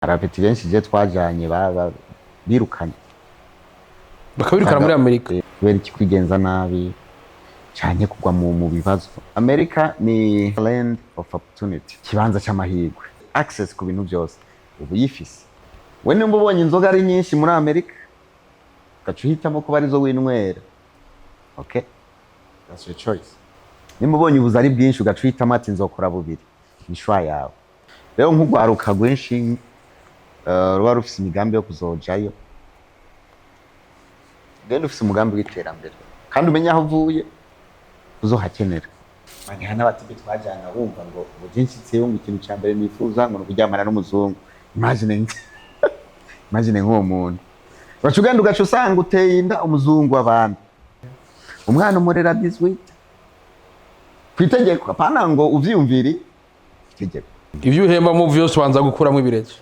Abapeti benshi je twajanye birukanye bakabirukana muri Amerika kubera iki kwigenza nabi cyane kugwa mu bibazo. Amerika ni land of opportunity, kibanza cy'amahirwe, access ku bintu byose ubu yifise. We nimba ubonye inzoga ari nyinshi muri Amerika ugaca uhitamo kuba arizo winywera, okay, that's your choice. Nimba ubonye ubuzi ari bwinshi ugaca uhitamo ati nzokora bubiri, ni shwa yawe. Rero nk'ugwaruka rwinshi ruba rufise imigambi yo kuzojayo, genda ufise umugambi w'iterambere kandi umenya aho uvuye uzohakenera. Baniha n'abatibe twajana bumva ngo byinshi tseyungu ikintu cya mbere nifuza ngo kuryamana n'umuzungu. Imagine nk'uwo muntu bacugenda ugaca usanga uteye inda umuzungu w'abandi, umwana umurera 18 kwitegeko, apana ngo uvyumviri itegeko. Ivyo uhemba mu vyose wanza gukuramo ibirezo,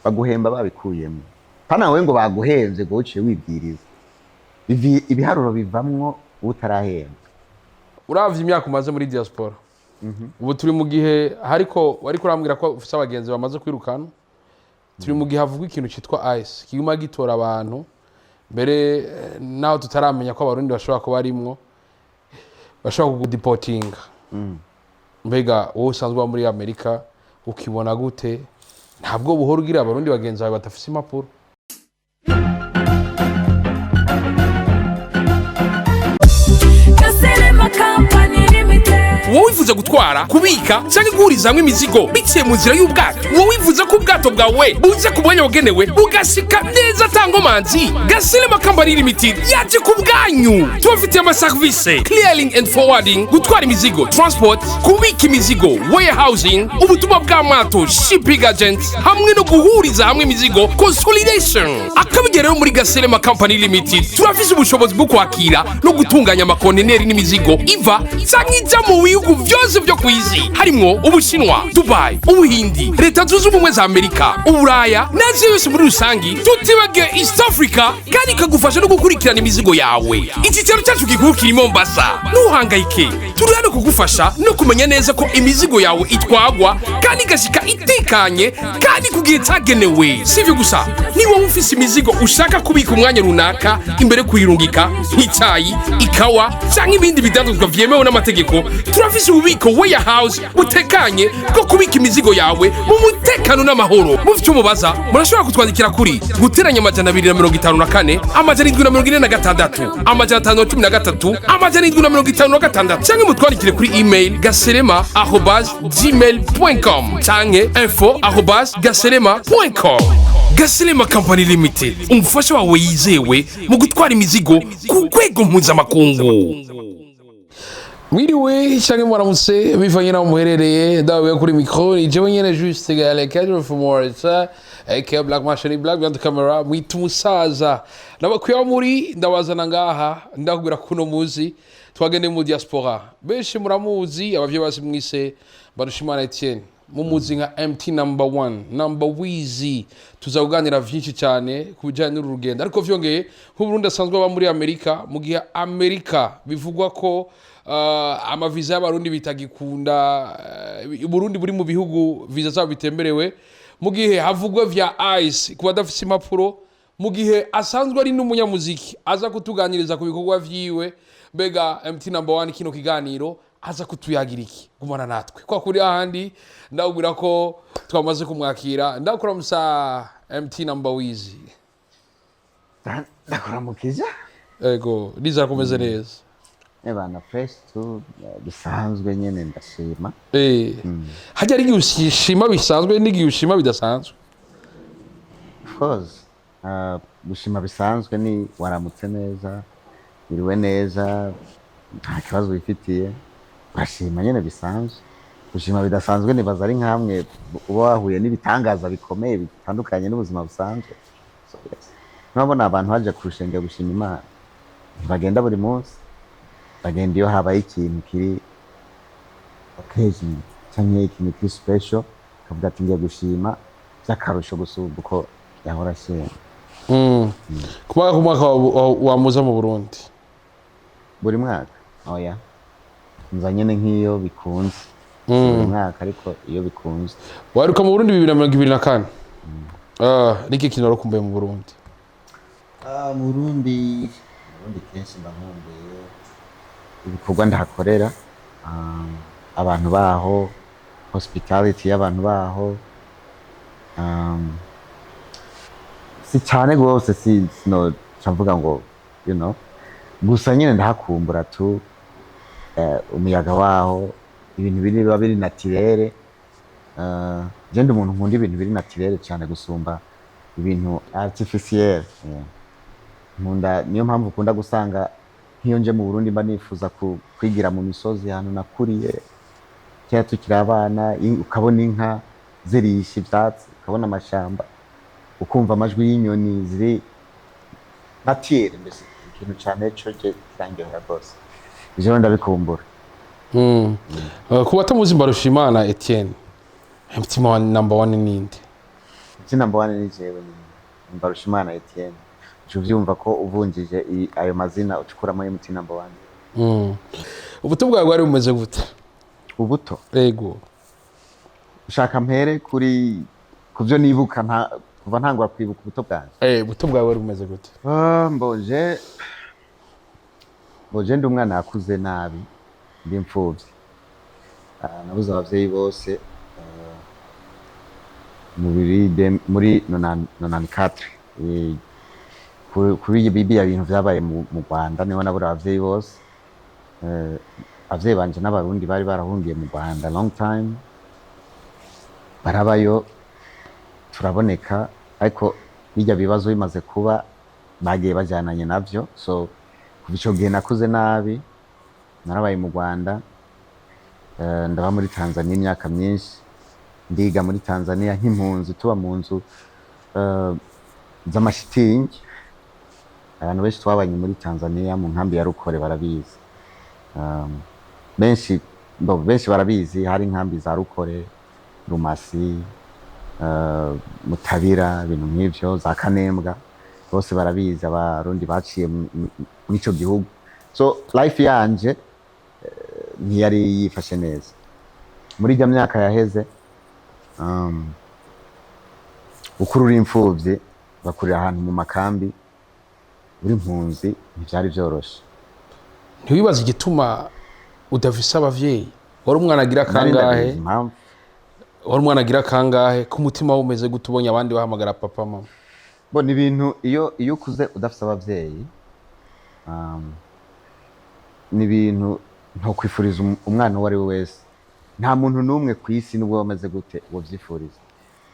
baguhemba babikuyemo, pana we ngo baguhenze ngo uciye wibwiriza ibiharuro bivamwo utarahemba. Uravye imyaka umaze muri diaspora, ubu turi mu gihe hariko wariko urambwira ko ufise abagenzi bamaze kwirukana, turi mu gihe havugwa ikintu citwa ICE kiguma gitora abantu mbere naho tutaramenya ko abarundi bashobora kuba arimwo bashobora kugudeportinga. Mbega wowe usanzwe muri Amerika ukibona gute? Ntabwo buhora ugira abarundi bagenzi bawe batafise impapuro? Wowe wifuza gutwara, kubika cyangwa guhuriza hamwe imizigo biciye mu nzira y'ubwato, wowe wifuza ko ubwato bwawe buze ku mwanya wagenewe bugashika neza tangomanzi, Gasilema Company Limited yaje ku bwanyu. Tubafitiye amaservice clearing and forwarding, gutwara imizigo, transport, kubika imizigo, warehousing, ubutumwa bw'amato, shipping agents, hamwe no guhuriza hamwe imizigo, consolidation. Akabigereho muri Gasilema Company Limited turafise ubushobozi bwo kwakira no gutunganya amakontineri n'imizigo iva cyangwa ijya mu bihugu byose byo kwisi, harimo Ubushinwa, Dubai, Ubuhindi, Leta Zunze Ubumwe za Amerika, Uburaya n'Aziya yose muri rusangi, tutibagiwe East Africa, kandi kagufasha no gukurikirana imizigo yawe. Iki cyaro cyacu gikuru kiri Mombasa. Ntuhangayike, turi hano kugufasha no kumenya neza ko imizigo yawe itwagwa kandi igashika itekanye kandi ku gihe cyagenewe. Sivyo gusa, niba ufise imizigo ushaka kubika umwanya runaka imbere kuyirungika nk'icyayi, ikawa cyangwa ibindi bidandazwa vyemewe n'amategeko, turafise ububiko warehouse butekanye bwo kubika imizigo yawe mu mutekano n'amahoro. Mufite umubaza murashobora kutwandikira kuri guteranya amajana 254 amajana 746 amajana 513 amajana 756 cyangwa mutwandikire kuri email gaselema@gmail.com cyangwa info@gaselema.com. Gasilema Company Limited, umufasha wawe yizewe mu gutwara imizigo ku rwego mpuzamakungu. Mwiriwe cyangwa mwaramutse bivanye naho muherereye, ndawe kuri micro ni jewe nyene juste gale cadre for more aka Black Machine Black behind the camera, mwitu musaza nabakwiye muri ndabazana ngaha ndakubwira kuno muzi twagende mu diaspora. Benshi muramuzi, abavye basi mwise Barushimana Etienne, mumuzi nka MT number 1 number Wizi. Tuzaganira vyinshi cyane kubijanye n'urugendo, ariko vyongeye nk'Uburundi asanzwe aba muri Amerika, mu gihe Amerika bivugwa ko amaviza y'abarundi bitagikunda, Burundi buri mu bihugu viza zabo bitemberewe, mu gihe havugwa vya ICE kuba dafise impapuro, mu gihe asanzwe ari n'umunyamuziki aza kutuganiriza ku bikorwa vyiwe. Mbega MT number 1 kino kiganiro aza kutuyagira iki? Gumana natwe kwa kuri ahandi ndabwira ko twamaze kumwakira. Ndakora musa MT number Wizi, ndakora mukija ego liza komeze neza ebana fresh tu bisanzwe nyene ndashima. Hajya ari ushima bisanzwe n'igihe ushima bidasanzwe? Of course, gushima bisanzwe ni waramutse neza, biriwe neza, nta kibazo bifitiye, bashima nyene bisanzwe. Gushima bidasanzwe ni bazari nkamwe uba wahuye n'ibitangaza bikomeye bitandukanye n'ubuzima busanzwe. So yes, nabona abantu baje kurushenge gushima Imana, bagenda buri munsi, bagenda iyo habaye ikintu kiri occasion cyangwa ikintu kiri special, kavuga ati ngiye gushima by'akarusho gusubira uko yahora ashima. Kuba kumwaka wamuza mu Burundi buri mwaka? Oya, nza nyene nk'iyo bikunze buri mwaka, ariko iyo bikunze. Waruka mu Burundi 2024? niki kintu warakumbuye mu Burundi? Mu Burundi kenshi mba nkumbuye ibikorwa ndahakorera, abantu baho, hospitality y'abantu baho, si cyane rwose, no cavuga ngo you know, gusa nyine ndahakumbura tu umuyaga waho, ibintu biba biri naturere. Je ndi umuntu nkunda ibintu biri naturere cyane gusumba ibintu artificiel. Nkunda, niyo mpamvu ukunda gusanga nk'iyo nje mu Burundi mba nifuza kwigira mu misozi ahantu nakuriye kera tukiri abana, ukabona inka zirisha ibyatsi, ukabona amashamba, ukumva amajwi y'inyoni ziri nature, mbese ikintu cya nature kirangirira rwose. Ivyo ndabikumbura. Ku batamuzi Mbarushimana Etienne, umutima wa number 1 ninde? Number 1 ni jewe, Mbarushimana Etienne. Uvyumva ko uvunjije ayo mazina ucukuramo umutima number 1. Ubuto bwawe bwari bumeze gute? Ubuto? Yego. Ushaka mpere kuvyo nibuka kuva ntangura kwibuka ubuto bwanje. Ubuto bwawe bwari bumeze gute? Mboje ndi umwana yakuze nabi, ndi imfuvyi. Nabuze abavyeyi bose muri 94. Kuri bibi ya bintu vyabaye mu Rwanda, niho nabura abavyeyi bose. Abavyeyi banje n'abarundi bari barahungiye mu Rwanda long time, barabayo turaboneka, ariko bijya bibazo bimaze kuba bagiye bajyananye navyo. So kuva ico gihe nakuze nabi, narabaye mu Rwanda, ndaba muri Tanzania imyaka myinshi, ndiga muri Tanzania nk'impunzi, tuba mu nzu z'amashitingi. Abantu benshi twabanye muri Tanzania mu nkambi ya Rukore barabizi. Benshi barabizi, hari inkambi za Rukore, Rumasi, Mutabira, ibintu nk'ivyo, za Kanembwa, bose barabizi abarundi baciye muri ico gihugu. So life yanje ntiyari yifashe neza muri irya myaka yaheze. Ukurura imfuvyi bakurira ahantu mu makambi, uri impunzi, ntivyari vyoroshe. Ntiwibaza igituma udafise abavyeyi? Wari umwana agira kangahe? Wari umwana agira kangahe ku mutima umeze gute ubonye abandi bahamagara papa mama? Bo ni ibintu iyo ukuze udafise abavyeyi, ni ibintu ntokwifuriza umwana uwo ari we wese. Nta muntu n'umwe ku isi nubwo wameze gute wovyifuriza,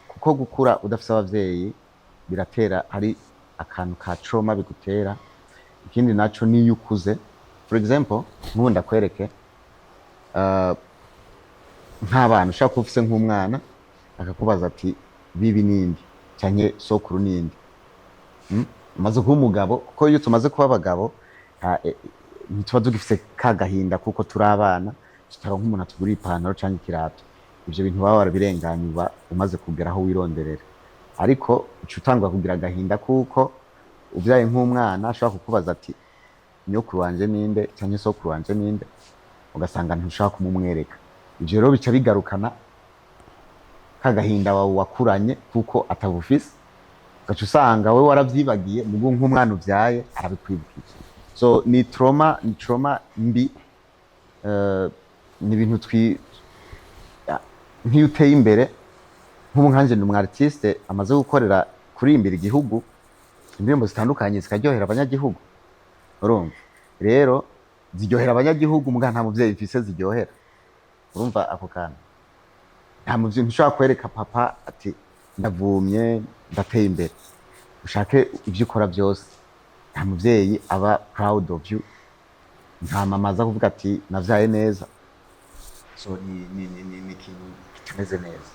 kuko gukura udafise abavyeyi biratera, hari akantu ka trauma bigutera. Ikindi naco niyo ukuze, for example nkunda kwereke nk'abantu ushaka kuba ufise nk'umwana akakubaza ati bibi nindi canke sokuru nindi, umaze kuba umugabo, kuko iyo tumaze kuba abagabo ntituba tugifise ka gahinda kuko turi abana, tutaronka umuntu atugura ipantaro canke ikirato. Ivyo bintu baba barabirenganya uba umaze kugera aho wironderera. Ariko uca utangwa kugira agahinda kuko uvyaye nk'umwana ashobora kukubaza ati nyokuru wanje ninde canke sokuru wanje ninde, ugasanga ntushaka kumumwereka. Ivyo rero bica bigarukana kagahinda wawe wakuranye kuko atabufise, ugaca usanga wewe waravyibagiye, mugu nk'umwana uvyaye arabikwibukije. So ni trauma mbi. Ni ibintu nk'iyo uteye imbere, nk'ubu nkanje ni umu-artiste amaze gukorera kurimbira igihugu, indirimbo zitandukanye zikaryohera abanyagihugu, urumva rero ziryohera abanyagihugu, muga nta muvyeyi mfise ziryohera. Urumva ako kana nta muvyeyi ntushobora kwereka papa ati ndavumye ndateye imbere, ushake ivyo ukora byose, nta muvyeyi aba proud of you, nta mama aza kuvuga ati navyaye neza. So ni ikintu kitameze neza.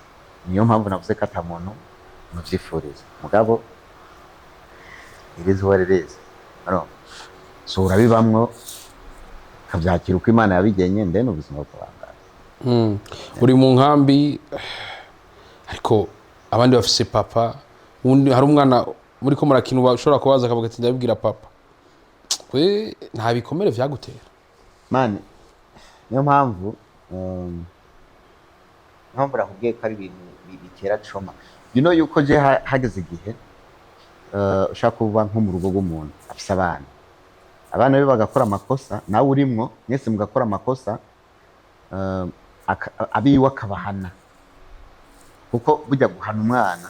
Niyo mpamvu navuze ko ata muntu muvyifuriza, mugabo irizi warereze. So urabibamwo kavyakira uko Imana yabigenye, ndene ubuzima bw'abandi. Uri mu nkambi, ariko abandi bafise papa, undi hari umwana muri ko murakina ushobora kubaza akavuga ati ndabibwira papa, we nta bikomere vyagutera? Mani, niyo mpamvu nakubwiye ko ari ibintu bitera trauma. yuko je hageze igihe ushaka kuba nko mu rugo rw'umuntu afise abana be bagakora amakosa nawe urimwo mwese mugakora amakosa abiwe akabahana kuko burya guhana umwana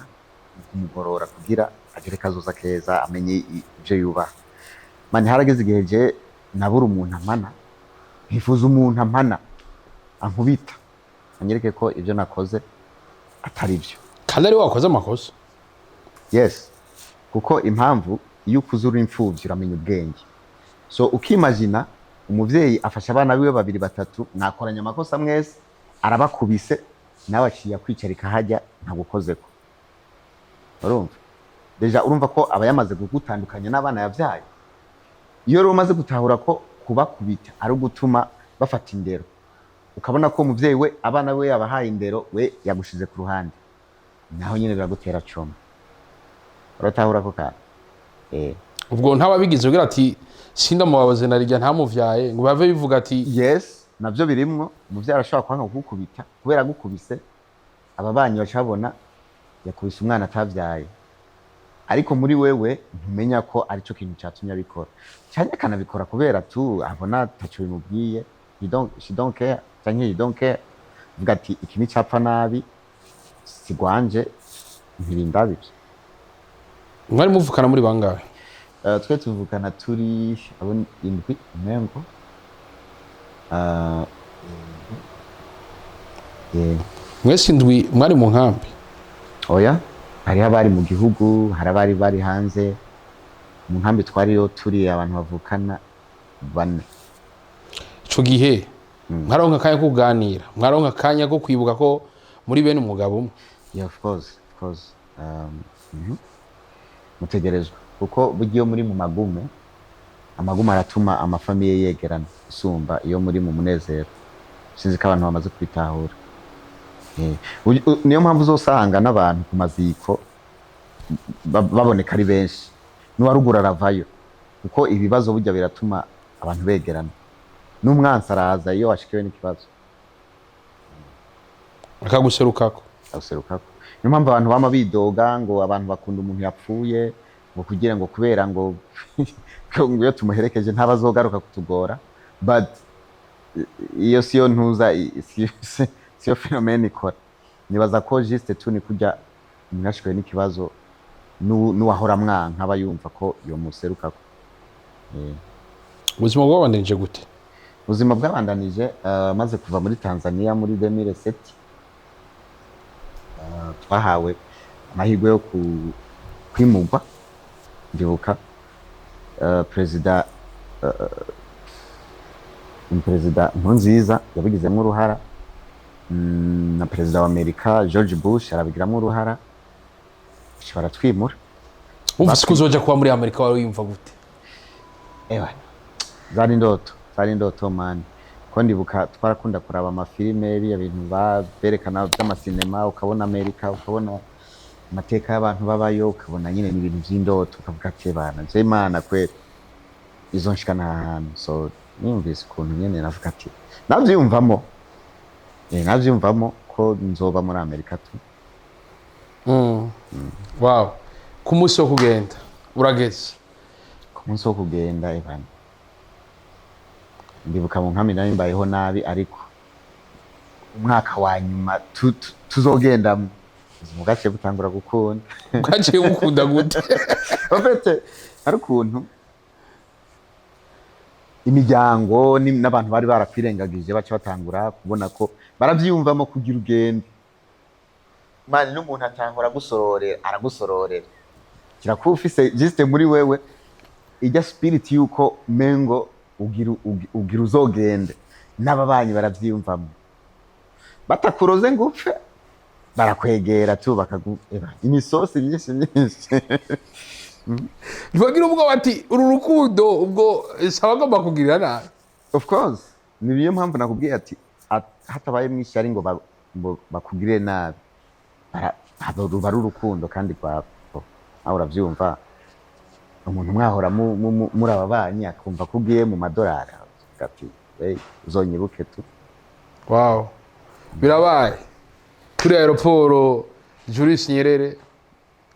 kumugorora kugira agire kazoza keza amenye ibyo yubaha mani harageze igihe je nabura umuntu amana nkifuza umuntu amana ankubita anyereke ko ibyo nakoze atari byo kandi ari wakoze amakosa yes kuko impamvu iyo ukuze uri imfuvyi uramenya ubwenge so ukimagina umuvyeyi afasha abana biwe babiri batatu mwakoranya amakosa mwese arabakubise nawe aciye kwicarika hajya ntagukozeko urumva deja urumva ko aba yamaze kugutandukanya n'abana yavyaye iyo rero umaze gutahura ko kubakubita ari ugutuma bafata indero ukabona ko umuvyeyi we abana we yabahaye indero we yagushize ku ruhande naho nyine biragutera coma uratahura ko kana ubwo ntababigize ugira ati sinda mubabaze narijya ntamuvyaye ngo bave bivuga ati yes navyo birimwo umuvyayi arashobora kwanga kugukubita kubera agukubise ababanyi bacabona yakubise umwana atavyaye ariko muri wewe ntumenya ko arico kintu cyatumye abikora cyane kanabikora kubera tu abona tacho bimubwiye she don't care cyane you don't care vuga ati iki ni cyapfa nabi sigwanje ntibindabije mwari muvukana muri bangahe twe tuvukana turi abo indwi mengo mwese indwi mwari mu nkambi oya hari abari mu gihugu hari abari bari hanze mu nkambi twariyo turi abantu bavukana bane ico gihe mwaronka akanya ko kuganira mwaronka akanya ko kwibuka ko muri bene umugabo umwe yeah of course mutegerezwa kuko bugiye muri mu magume aratuma amafamiye yegerana usumba iyo muri mu munezero sinzi ko abantu bamaze kwitahura niyo mpamvu uzosanga n'abantu ku maziko baboneka ari benshi n'uwarugura aravayo kuko ibibazo burya biratuma abantu begerana n'umwansi araza iyo washikiwe n'ikibazo akaguserukako niyo mpamvu abantu bama bidoga ngo abantu bakunda umuntu yapfuye ngo kugira ngo kubera ngo iyo tumuherekeje ntabazogaruka kutugora but iyo siyo ntuza siyo fenomene ikora nibaza ko juste tu ni kujya mwashikwe n'ikibazo n'uwahora mwanka aba yumva ko iyo muserukako ubuzima bwabandanije gute ubuzima bwabandanije maze kuva muri Tanzania muri 2007 twahawe amahirwe yo kwimugwa ndibuka perezida Nkurunziza yabigizemo uruhara na perezida wa Amerika George Bush arabigiramo uruhara baratwimura umvise ko uzoja kuba muri Amerika wari wiyumva gute zari indoto man ko ndibuka twarakunda kuraba amafilime bya bintu berekana by'amasinema ukabona Amerika ukabona amateka y'abantu babayo ukabona nyine ni ibintu by'indoto ukavuga ati bana je Imana kwe izo nshikana ahantu so nimvise ukuntu nyene navuga ati navyumvamo ko nzoba muri Amerika tu wow ku munsi wo kugenda urageze ku munsi wo kugenda Evan ndibuka mu nkambi nari mbayeho nabi ariko umwaka wa nyuma tuzogendamo mu gace butangura gukunda gace gukunda gute ofete hari ukuntu imiryango n'abantu bari barakwirengagije baca batangura kubona ko baravyumvamo kugira ugende mani n'umuntu atangura aragusororera kirakufise juste muri wewe ijya spirit yuko mengo ugira uzogende n'ababanyi baravyumvamo batakuroze ngupfe barakwegera tu imisosi myinshi ntibagira ubwo bati uru rukundo ubwo saba agomba kugirira nabi of course niyo mpamvu nakubwiye ati hatabaye mwinshi ari ngo bakugirire nabi ruba ari urukundo kandi rwabo nawe urabyumva umuntu mwahora muri ababanyi akumva ko ugiye mu madolari ati uzonyibuke tu wow birabaye kuri aeroporo Julius Nyerere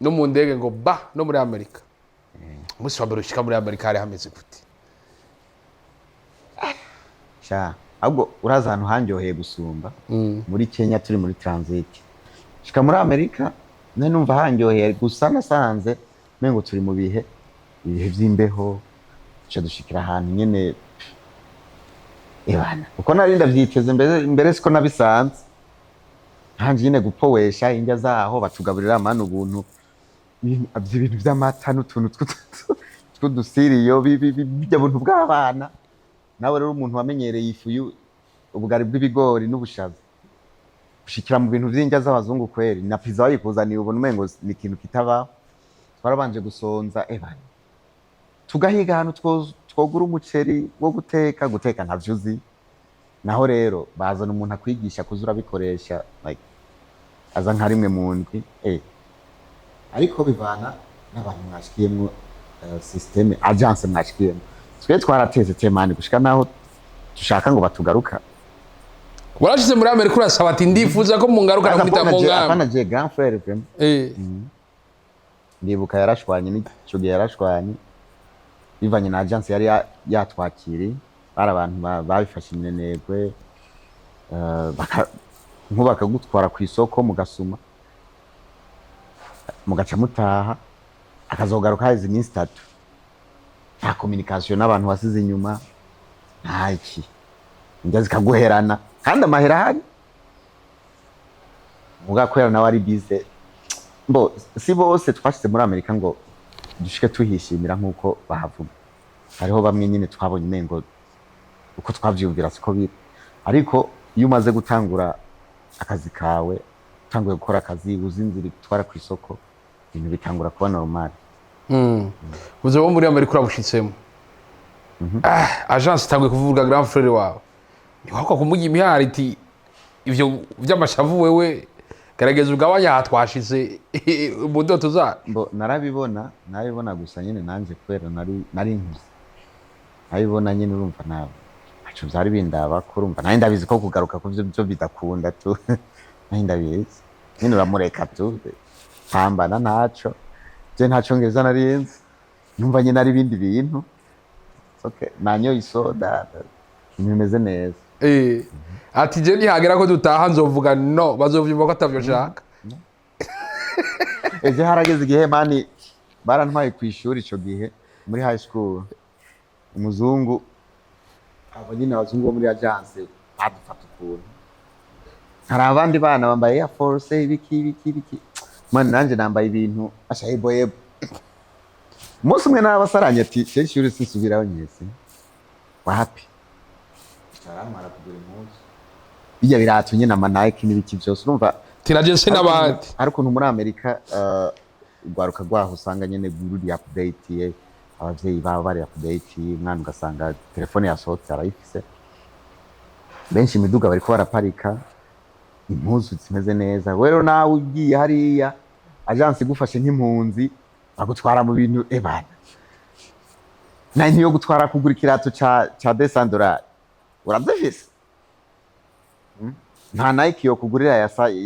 no mu ndege ngo ba no muri Amerika umunsi wa mbere ushika muri Amerika hari hameze gute? sha ahubwo uraza ahantu hanjoheye gusumba muri Kenya turi muri transit shika muri Amerika none numva hanjoheye gusa nasanze mengo turi mu bihe vy'imbeho cyo dushikira ahantu nyene ebana uko nari ndavyiteze mbere siko nabisanze hanje nyine gupowesha indya zaho batugaburira amana ubuntu ibintu by'amata n'utuntu tw'udusiriyo bijya buntu bw'abana nawe rero umuntu wamenyereye ifu ubugari bw'ibigori n'ubushaza ushikira mu bintu by'indya z'abazungu kweri na pizza bayikuzaniye ubuntu mengo ni ikintu kitabaho twarabanje gusonza ebana tugahiga ahantu twogura umuceri wo guteka ntavyuzi naho rero bazana umuntu akwigisha kuzura bikoresha like aza nka rimwe mu ndwi ariko bivana n'abantu mwashikiyemo systeme agence mwashikiyemo twe twarateze temani gushika naho dushaka ngo batugaruka. Warashize muri Amerika urasaba ati ndifuza ko mungaruka muri Tamongamba apana je grand frère pem ndibuka yarashwanye n'ico gihe yarashwanye bivanye na agence yari yatwakiri bari abantu babifashe iminenegwe bakagutwara ku isoko mugasuma mugaca mutaha akazogaruka hazi iminsi 3 nta communication n'abantu wasize inyuma ntaki indya zikaguherana kandi amahera hari mugakorera nawe ari bize mbo si bose twashize muri Amerika ngo dushike tuhishimira nkuko bahavuga hariho bamwe nyine twabonye mengo uko twavyumvira siko biri ariko iyo umaze gutangura akazi kawe utanguye gukora akazi uzinzira gutwara ku isoko ibintu bitangura kuba normal. Uze wo muri Amerika urabushitsemo agence itanguye kuvuga grand frère wawe ni wako kumugira imihari iti ivyo by'amashavu wewe garageza ugabanya hatwashize mu ndoto za mbo narabibona gusa nyine nanje kwera nari nkuze nabibona nyine urumva nawe aco byari bindaba kurumva nari ndabizi ko kugaruka ku byo bidakunda tu nari ndabizi nyine uramureka tu pambana ntaco je ntaco ngeza narinzi numva nyine ari bindi bintu okay nanyo isoda nimeze neza ati je nihagera ko dutaha nzovuga no bazovyumva ko atavyo shaka eje harageze igihe mani barantwaye ku ishuri ico gihe muri high school umuzungu abo nyine abazungu bo muri agence badufata ukuntu hari abandi bana bambaye Air Force ibiki mani nanje nambaye ibintu ashaye boye umunsi umwe n'abasaranye ati cyo ishuri sinsubiraho nyese wapi taramara kugura impuzu bijya biratunye na Nike n'ibiki byose urumva tirajense n'abandi ariko muri Amerika ugwaruka gwaho usanga nyene gururi update abavyeyi baba bari update mwana ugasanga telefone yasohotse arayifise benshi imiduga bariko baraparika impuzu zimeze neza rero nawe ugiye hariya agence igufashe nk'impunzi bagutwara mu bintu ebana niyo gutwara kugura ikirato ca $200 uravyifise nta Nike yo kugurira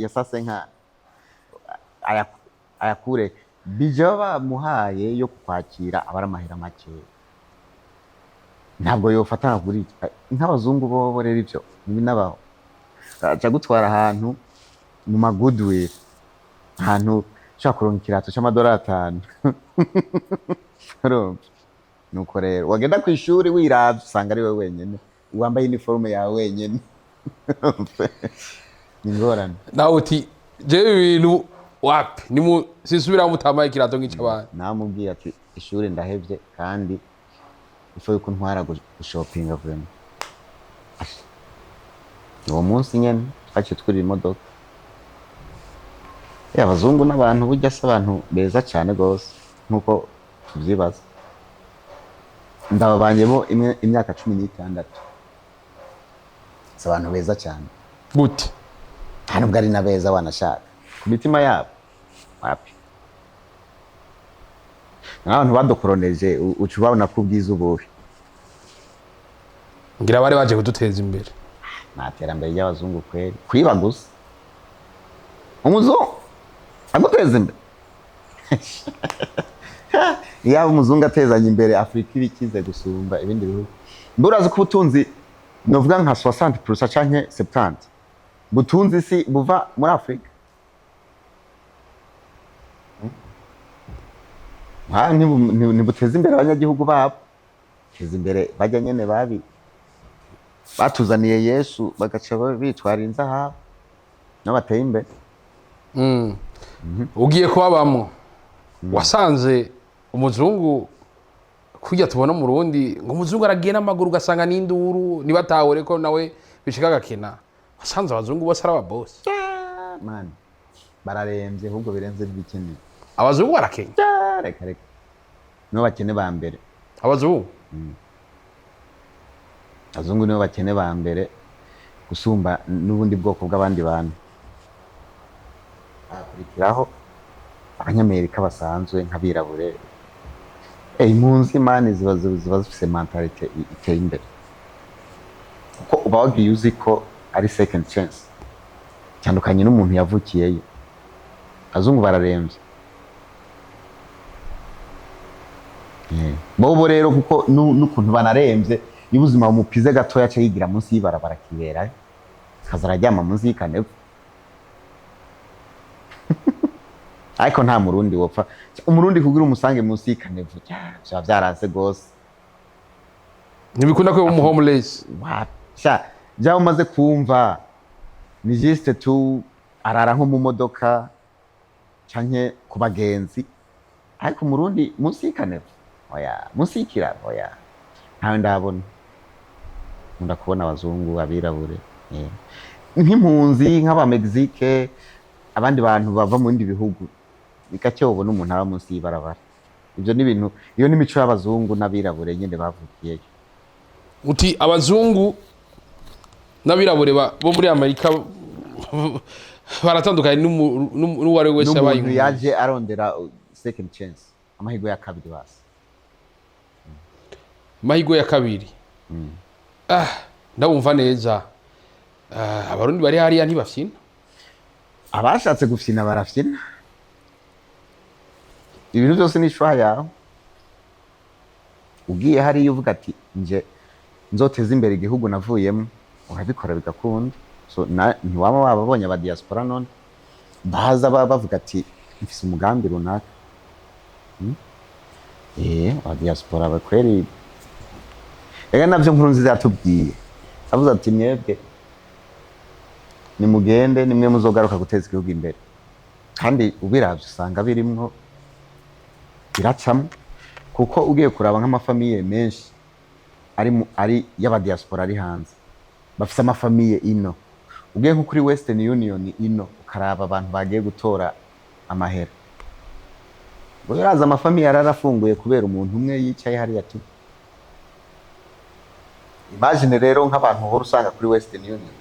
yasase nka ayakure bija bamuhaye yo kwakira abara mahera make ntabwo yofatana kuri nk'abazungu bo rero ivyo nibi nabaho aca gutwara ahantu mu magoodwill ahantu ushaka kuronka ikirato $5 nuko rero wagenda ku ishuri wiravye usanga ari we wenyene wambaye uniforme yawe wenyene ningorane nawe uti je ibintu wapi nimu sisubira mutamaye ikirato nk'icabana namubwiye ati ishuri ndahevye kandi ifo yuko ntwara gushopinga vraiment uwo munsi nyene twaciye twurira imodoka abazungu n'abantu burya se abantu beza cyane gose nkuko tuvyibaza ndababanyemo imyaka 16 abantu beza cyane gute hano bwari na beza wanashaka ku mitima yabo wapi n'abantu badokoroneje ucubabona ko ubwiza ubuhe ngira bari baje kuduteza imbere nta terambere ry'abazungu kweri kwiba gusa umuzungu kwiteza imbere yaba umuzungu atezanya imbere Afrika ibikize gusumba ibindi bihugu. Mburazi ko ubutunzi novuga nka 60% canke 70 butunzi si buva muri Afrika. Ntibuteza imbere abanyagihugu babo, teza imbere bajya nyene batuzaniye Yesu bagaca bitwara inzahabu n'abateye imbere. Ugiye kubabamwo wasanze umuzungu kujya tubona mu Burundi ngo umuzungu aragiye n'amaguru ugasanga n'induru nibatahore ko nawe bishika gakina, wasanze abazungu bose ari ababosi man bararembye ahubwo birenze n'ibikindi. Abazungu barakenya Reka nibo bakene ba mbere abazungu. Abazungu nibo bakene ba mbere gusumba n'ubundi bwoko bw'abandi bantu. Akurikiraho abanyamerika basanzwe nk'abirabure. Impunzi mani ziba zifise mentalite iteye imbere kuko uba wagiye uzi ko ari second chance, cyandukanye n'umuntu yavukiyeyo. Abazungu bararembye bobo rero kuko n'ukuntu banarembye y'ubuzima bumupize gatoya cyo yigira munsi y'ibarabara kibera kazararyama munsi y'ikanevu. Ariko nta murundi wopfa umurundi kugira umusange munsi y'ikanevu cyaba byaraze gose. Ntibikunda ko mu homeless sha jya umaze kumva ni juste tu arara nko mu modoka canke ku bagenzi, ariko umurundi munsi y'ikanevu oya, munsi y'ikiraro oya, ntawe ndabona. Nkunda kubona abazungu abirabure nk'impunzi nk'aba Mexique abandi bantu bava mu bindi bihugu bikacyo ubona umuntu aba munsi y'ibarabara. Ibyo ni ibintu, iyo ni imico y'abazungu n'abirabure nyine bavukiyeyo. Uti abazungu n'abirabure bo muri Amerika baratandukanye n'uwari wese abaye umuntu yaje arondera second chance, amahirwe ya kabiri basi. Amahirwe ya kabiri ndabumva neza. Abarundi bari hariya ntibafyina, abashatse gufyina barafyina. Ibintu byose ni ishwa yawe. Ugiye hariya uvuga ati nje nzoteza imbere igihugu navuyemo, urabikora bigakunda. So ntiwaba wababonye aba diaspora none baza bavuga ati mfise umugambi runaka. Aba diaspora bakweri ega navyo Nkurunziza yatubwiye, avuze ati mwebwe nimugende nimwe muzogaruka guteza igihugu imbere. Kandi ubiravye usanga birimwo biracamo, kuko ugiye kuraba nk'amafamiye menshi ari y'aba diaspora ari hanze bafise amafamiye ino. Ugiye nko kuri Western Union ino ukaraba abantu bagiye gutora amahera, ngo biraza amafamiye ararafunguye kubera umuntu umwe yicaye hariya tu. Imagine rero nk'abantu horo usanga kuri Western Union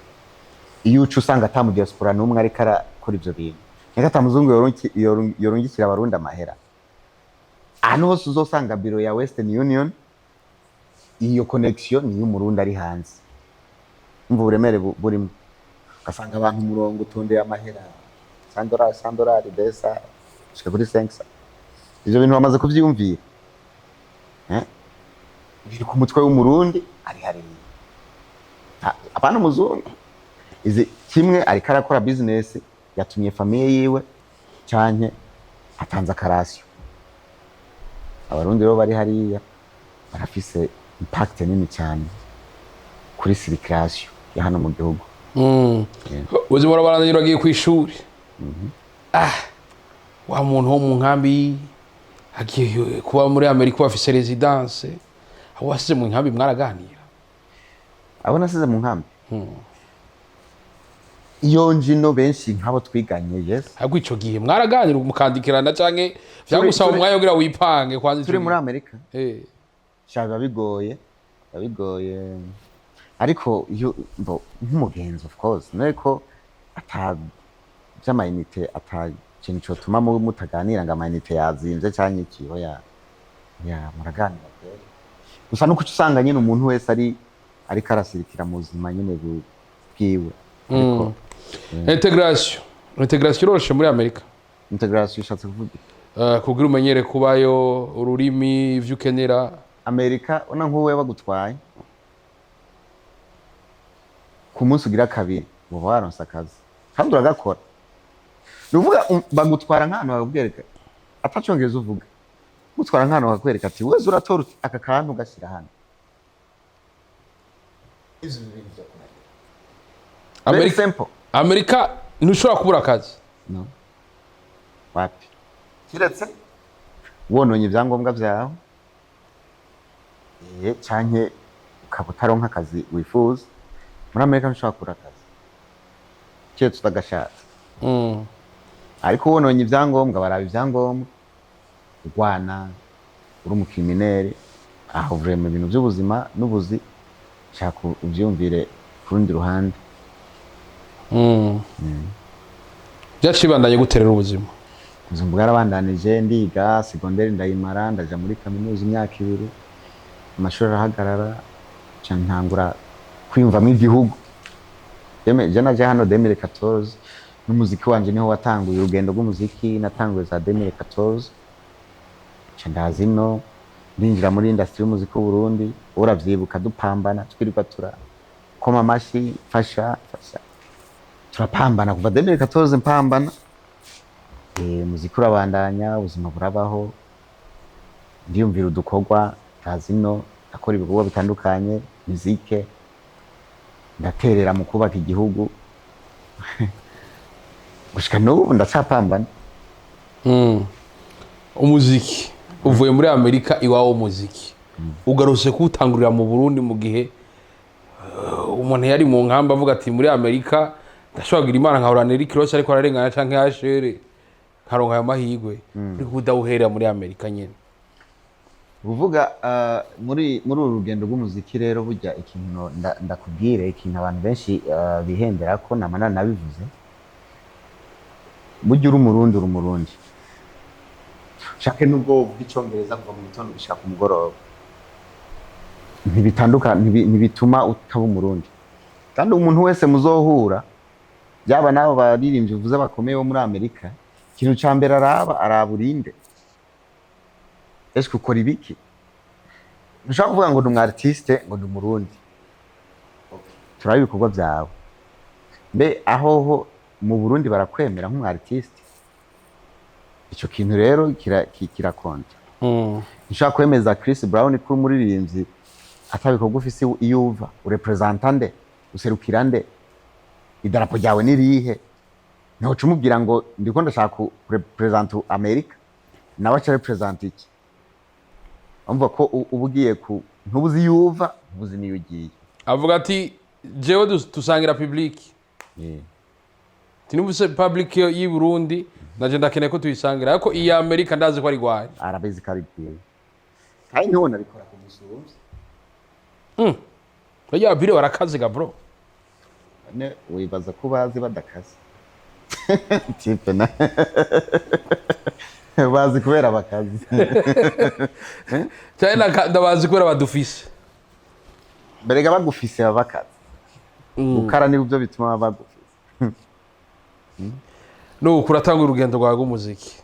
iyo uca usanga atamu diaspora n'umwe ariko arakora ivyo bintu, reka atamuzungu yorungikira abarundi amahera. Ahantu hose uzosanga biro ya Western Union iyo connection ni y'umurundi ari hanze. Umva uburemere burimo, ugasanga abantu umurongo utondeye amahera $100 desa shika kuri 500. Ivyo bintu bamaze kuvyiyumvira biri ku mutwe w'umurundi ari hariya. Apana umuzungu izi kimwe ariko arakora business yatumye famiye yiwe canke atanze akarasyo. Abarundi rero bari hariya barafise impact nini cyane kuri circulation ya hano mu gihugu. Ubuzima burabaranye uragiye ku ishuri. Wa muntu wo mu nkambi agiye kuba muri Amerika bafise residence, aho wasize mu nkambi mwaraganira? Abo nasize mu nkambi iyo njino benshi nk'abo twiganye. Yes, ahubwo ico gihe mwaraganira mukandikirana canke vyagusaba umwanya kugira wipange kwanza turi muri Amerika. Shaka bigoye ariko iyo nk'umugenzi of course nuko by'amayinite kintu cyo tuma mutaganira ngo amayinite yazinze cyane ikiho ya muraganira. Gusa nuko usanga nyine umuntu wese ari karasirikira mu buzima nyine bwiwe. Integration iroshe muri Amerika. integration ishatse kuvuga kugira umenyere kubayo ururimi ivyo ukenera. Amerika ona nk'uwe bagutwaye ku munsi ugira kabiri uba waronse akazi kandi uragakora. Nuvuga bagutwara nk'ahantu bakubwereka atacongereza uvuga, gutwara nk'ahantu bakwereka ati weze uratora aka kantu ugashyira hano. Amerika ntushobora kubura akazi no wapi kiretse wononye ibyangombwa byawe canke ukaba utaronka akazi wifuza. Muri Amerika ntushobora kubura akazi kiretse utagashatse. Ariko wononye ibyangombwa baraba ibyangombwa urwana uri umukriminere aho uvuye mu bintu by'ubuzima n'ubuzi shaka ubyumvire ku rundi ruhande. Byacibandanye guterera ubuzima bwarabandanije ndiga secondaire ndayimara ndaja muri kaminuza imyaka 2 amashuri arahagarara cyane ntangura kwiyumvamo igihugu. Je naje hano 2014 n'umuziki wanje niho watanguye urugendo rw'umuziki natanguye za 2014 cyanda zino ndinjira muri industry y'umuziki w'u Burundi uravyibuka dupambana twirirwa tura koma amashi fasha turapambana kuva 2014 mpambana. Muziki urabandanya ubuzima burabaho ndiyumvira udukorwa kazino akora ibikorwa bitandukanye muzike ndaterera mu kubaka igihugu gushika n'ubu ndacapambana. Umuziki uvuye muri Amerika iwawo umuziki ugarutse kuwutangurira mu Burundi mu gihe umuntu yari mu nkamba avuga ati muri Amerika ndashobora kugira Imana nkahorana Eric Ross ariko ararengana canke Ashere nkaronka ayo mahigwe ariko udawuhera muri Amerika nyene. Uvuga muri uru rugendo rw'umuziki rero burya ikintu ndakubwire ikintu abantu benshi bihembera ko namana nabivuze burya uri umurundi shake nubwo bw'icongereza kuva mu gitondo bishaka umugoroba ntibituma utaba umurundi. Kandi umuntu wese muzohura byaba nabo baririmbye uvuze bakomeye bo muri Amerika ikintu ca mbere araburinde eske ukora ibiki. Ntushaka kuvuga ngo ndi umu-artiste ngo ndi umurundi turabe ibikorwa byawe mbe ahoho mu Burundi barakwemera nk'umu-artiste. Ico kintu rero kirakonta. Ntushaka kwemeza Chris Brown ko umuririmbyi atabikorwa ufise iyo uva urepresenta nde userukira nde idarapo ryawe nirihe ntoca umubwira ngo ndiko ndashaka kurepresenta Amerika nawe aca representa iki. Umva ko ubugiye ku ntubuzi yuva ntubuzi niyo ugiye. Avuga ati jewe dusangira public tinubuse public y'i Burundi naje ndakeneye ko tuyisangira ariko iya Amerika ndazi ko ari gwaye arabizi ko ari gwaye kandi ntubona bikora ku musumvyi. Ya bire warakaze ga bro ne wibaza ko bazi badakaze tipe na bazi kubera abakazi cyane ndabazi kubera badufise berega bagufise abakazi ukara ni byo bituma bagufise. No kuratanga urugendo rwa rw'umuziki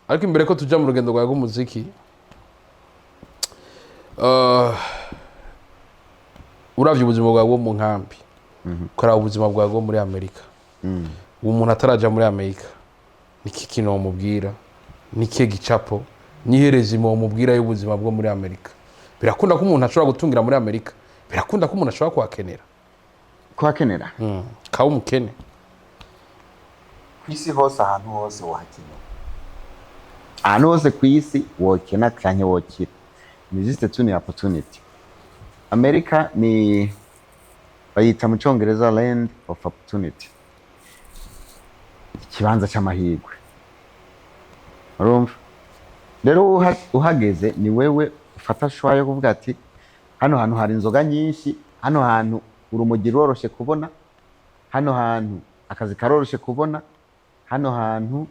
ariko imbere ko tuja mu rugendo rwa rw'umuziki uravye ubuzima bwawe mu nkambi ukora ubuzima bwawe muri Amerika umuntu ataraja muri Amerika niki kintu wamubwira niki gicapo nihereza mu mubwira y'ubuzima bwo muri Amerika. Birakunda ko umuntu ashobora gutungira muri Amerika, birakunda ko umuntu ashobora kwakenera kawo umukene kwisi hose ahantu hose wahakenera ahantu hose kwisi wokena kanye wokira ni juste tune opportunity. Amerika ni bayita mu Congereza land of opportunity ikibanza cy'amahirwe. Urumva rero uhageze ni wewe ufata shwa yo kuvuga ati hano hantu hari inzoga nyinshi, hano hantu urumogi roroshe kubona, hano hantu akazi karoroshe kubona, hano hantu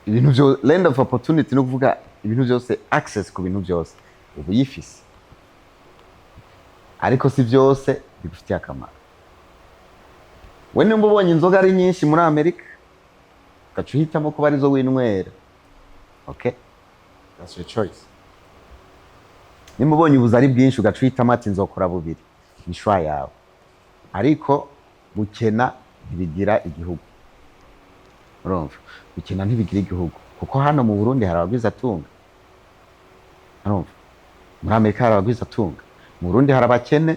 ibintu byo land of opportunity no kuvuga ibintu byose access ku bintu byose ubu yifise ariko si byose bigufitiye akamaro. we nimba ubonye inzoga ari nyinshi muri Amerika ugaca uhitamo kuba arizo winywera, okay, that's your choice. Nimba ubonye ubuzi ari bwinshi ugaca uhitamo ati nzokora bubiri, ni shwa yawe. Ariko gukena ntibigira igihugu, urumva, gukena ntibigira igihugu, kuko hano mu Burundi hari abagwiza tunga, urumva, muri Amerika hari abagwiza tunga, mu Burundi hari abakene,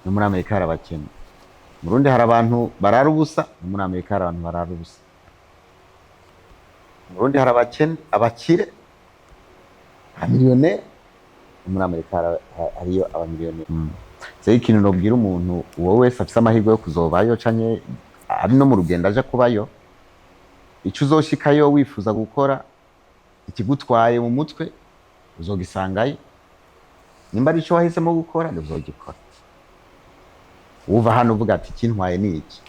no muri Amerika hari abakene, mu Burundi hari abantu barara ubusa, no muri Amerika hari abantu barara ubusa, mu Burundi hari abakene, abakire, abamiliyoneri, muri Amerika hariyo abamiliyoneri. Sey ikintu nobwira umuntu wowe wese afise amahirwe yo kuzobayo canke ari no mu rugendo aje kubayo, ico uzoshikayo wifuza gukora ikigutwaye mu mutwe uzogisangayo, nimba ari ico wahisemo gukora uzogikora. Uva hano uvuga ati kintwaye ni iki,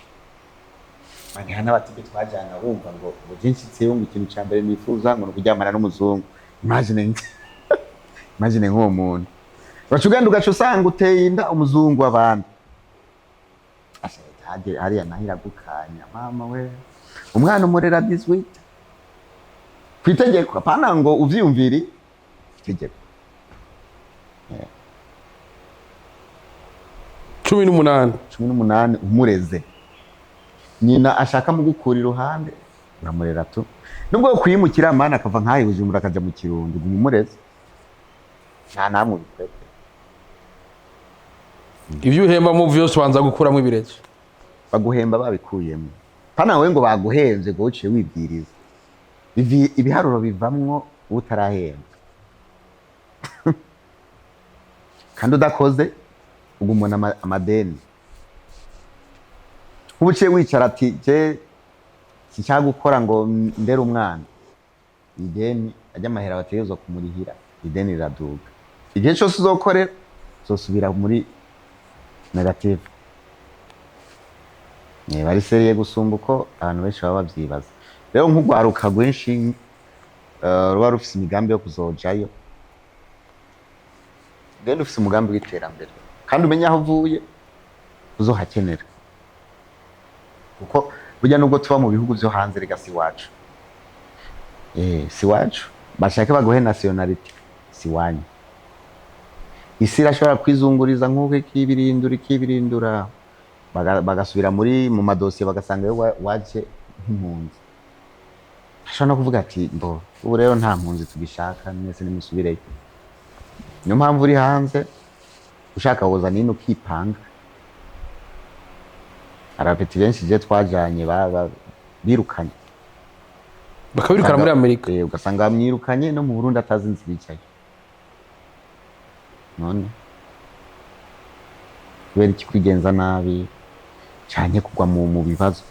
mani hana batibe twajana bumva ngo byinshi tseyo ngo ikintu ca mbere nifuza ngo kuryamana n'umuzungu. Imagine nk'uwo muntu bacugenda ugaca usanga uteye inda umuzungu w'abandi, hariya nahira gukanya mama we, umwana umurera 18 kwitegeko, apana ngo uvyumviri itegeko. 18 umureze, nyina ashaka mu gukura iruhande uramurera tu, nubwo kwimukira amana akava nkayi Bujumbura akaja mu Kirundo umureze, nta namwe bikwete. Ivyo uhemba mu vyose wanza gukuramo ibirezo, baguhemba babikuyemo, pana we ngo baguhemze ngo uciye wibwiriza, ibiharuro bivamwo utarahemba kandi udakoze ugumona amadeni. Ubuciye wicara ati je sinshaka gukora ngo ndere umwana, ideni ajya amahera bategerezwa kumurihira, ideni riraduga, igihe cyose uzokorera uzosubira muri negative. Bari seriye gusumba uko abantu benshi baba bavyibaza. Rero nk'ugwaruka rwinshi ruba rufise imigambi yo kuzojayo, genda ufise umugambi w'iterambere kandi umenya aho uvuye uzohakenera, kuko burya nubwo tuba mu bihugu vyo hanze regasi wacu, si wacu bashaka baguhe nationality, si wanyu. Isi irashobora kwizunguriza nk'uko ikibirindura bagasubira mu madosiye bagasanga waje nk'impunzi. Ashobora no kuvuga ati mbo ubu rero nta mpunzi tugishaka, mwese nimusubireyo. Niyo mpamvu uri hanze ushaka woza nini ukipanga. Arapeti benshi je twajanye birukanye, bakabirukana muri Amerika, ugasanga bamwirukanye no mu Burundi atazi inzira icaye. None kubera iki kwigenza nabi cyane kugwa mu bibazo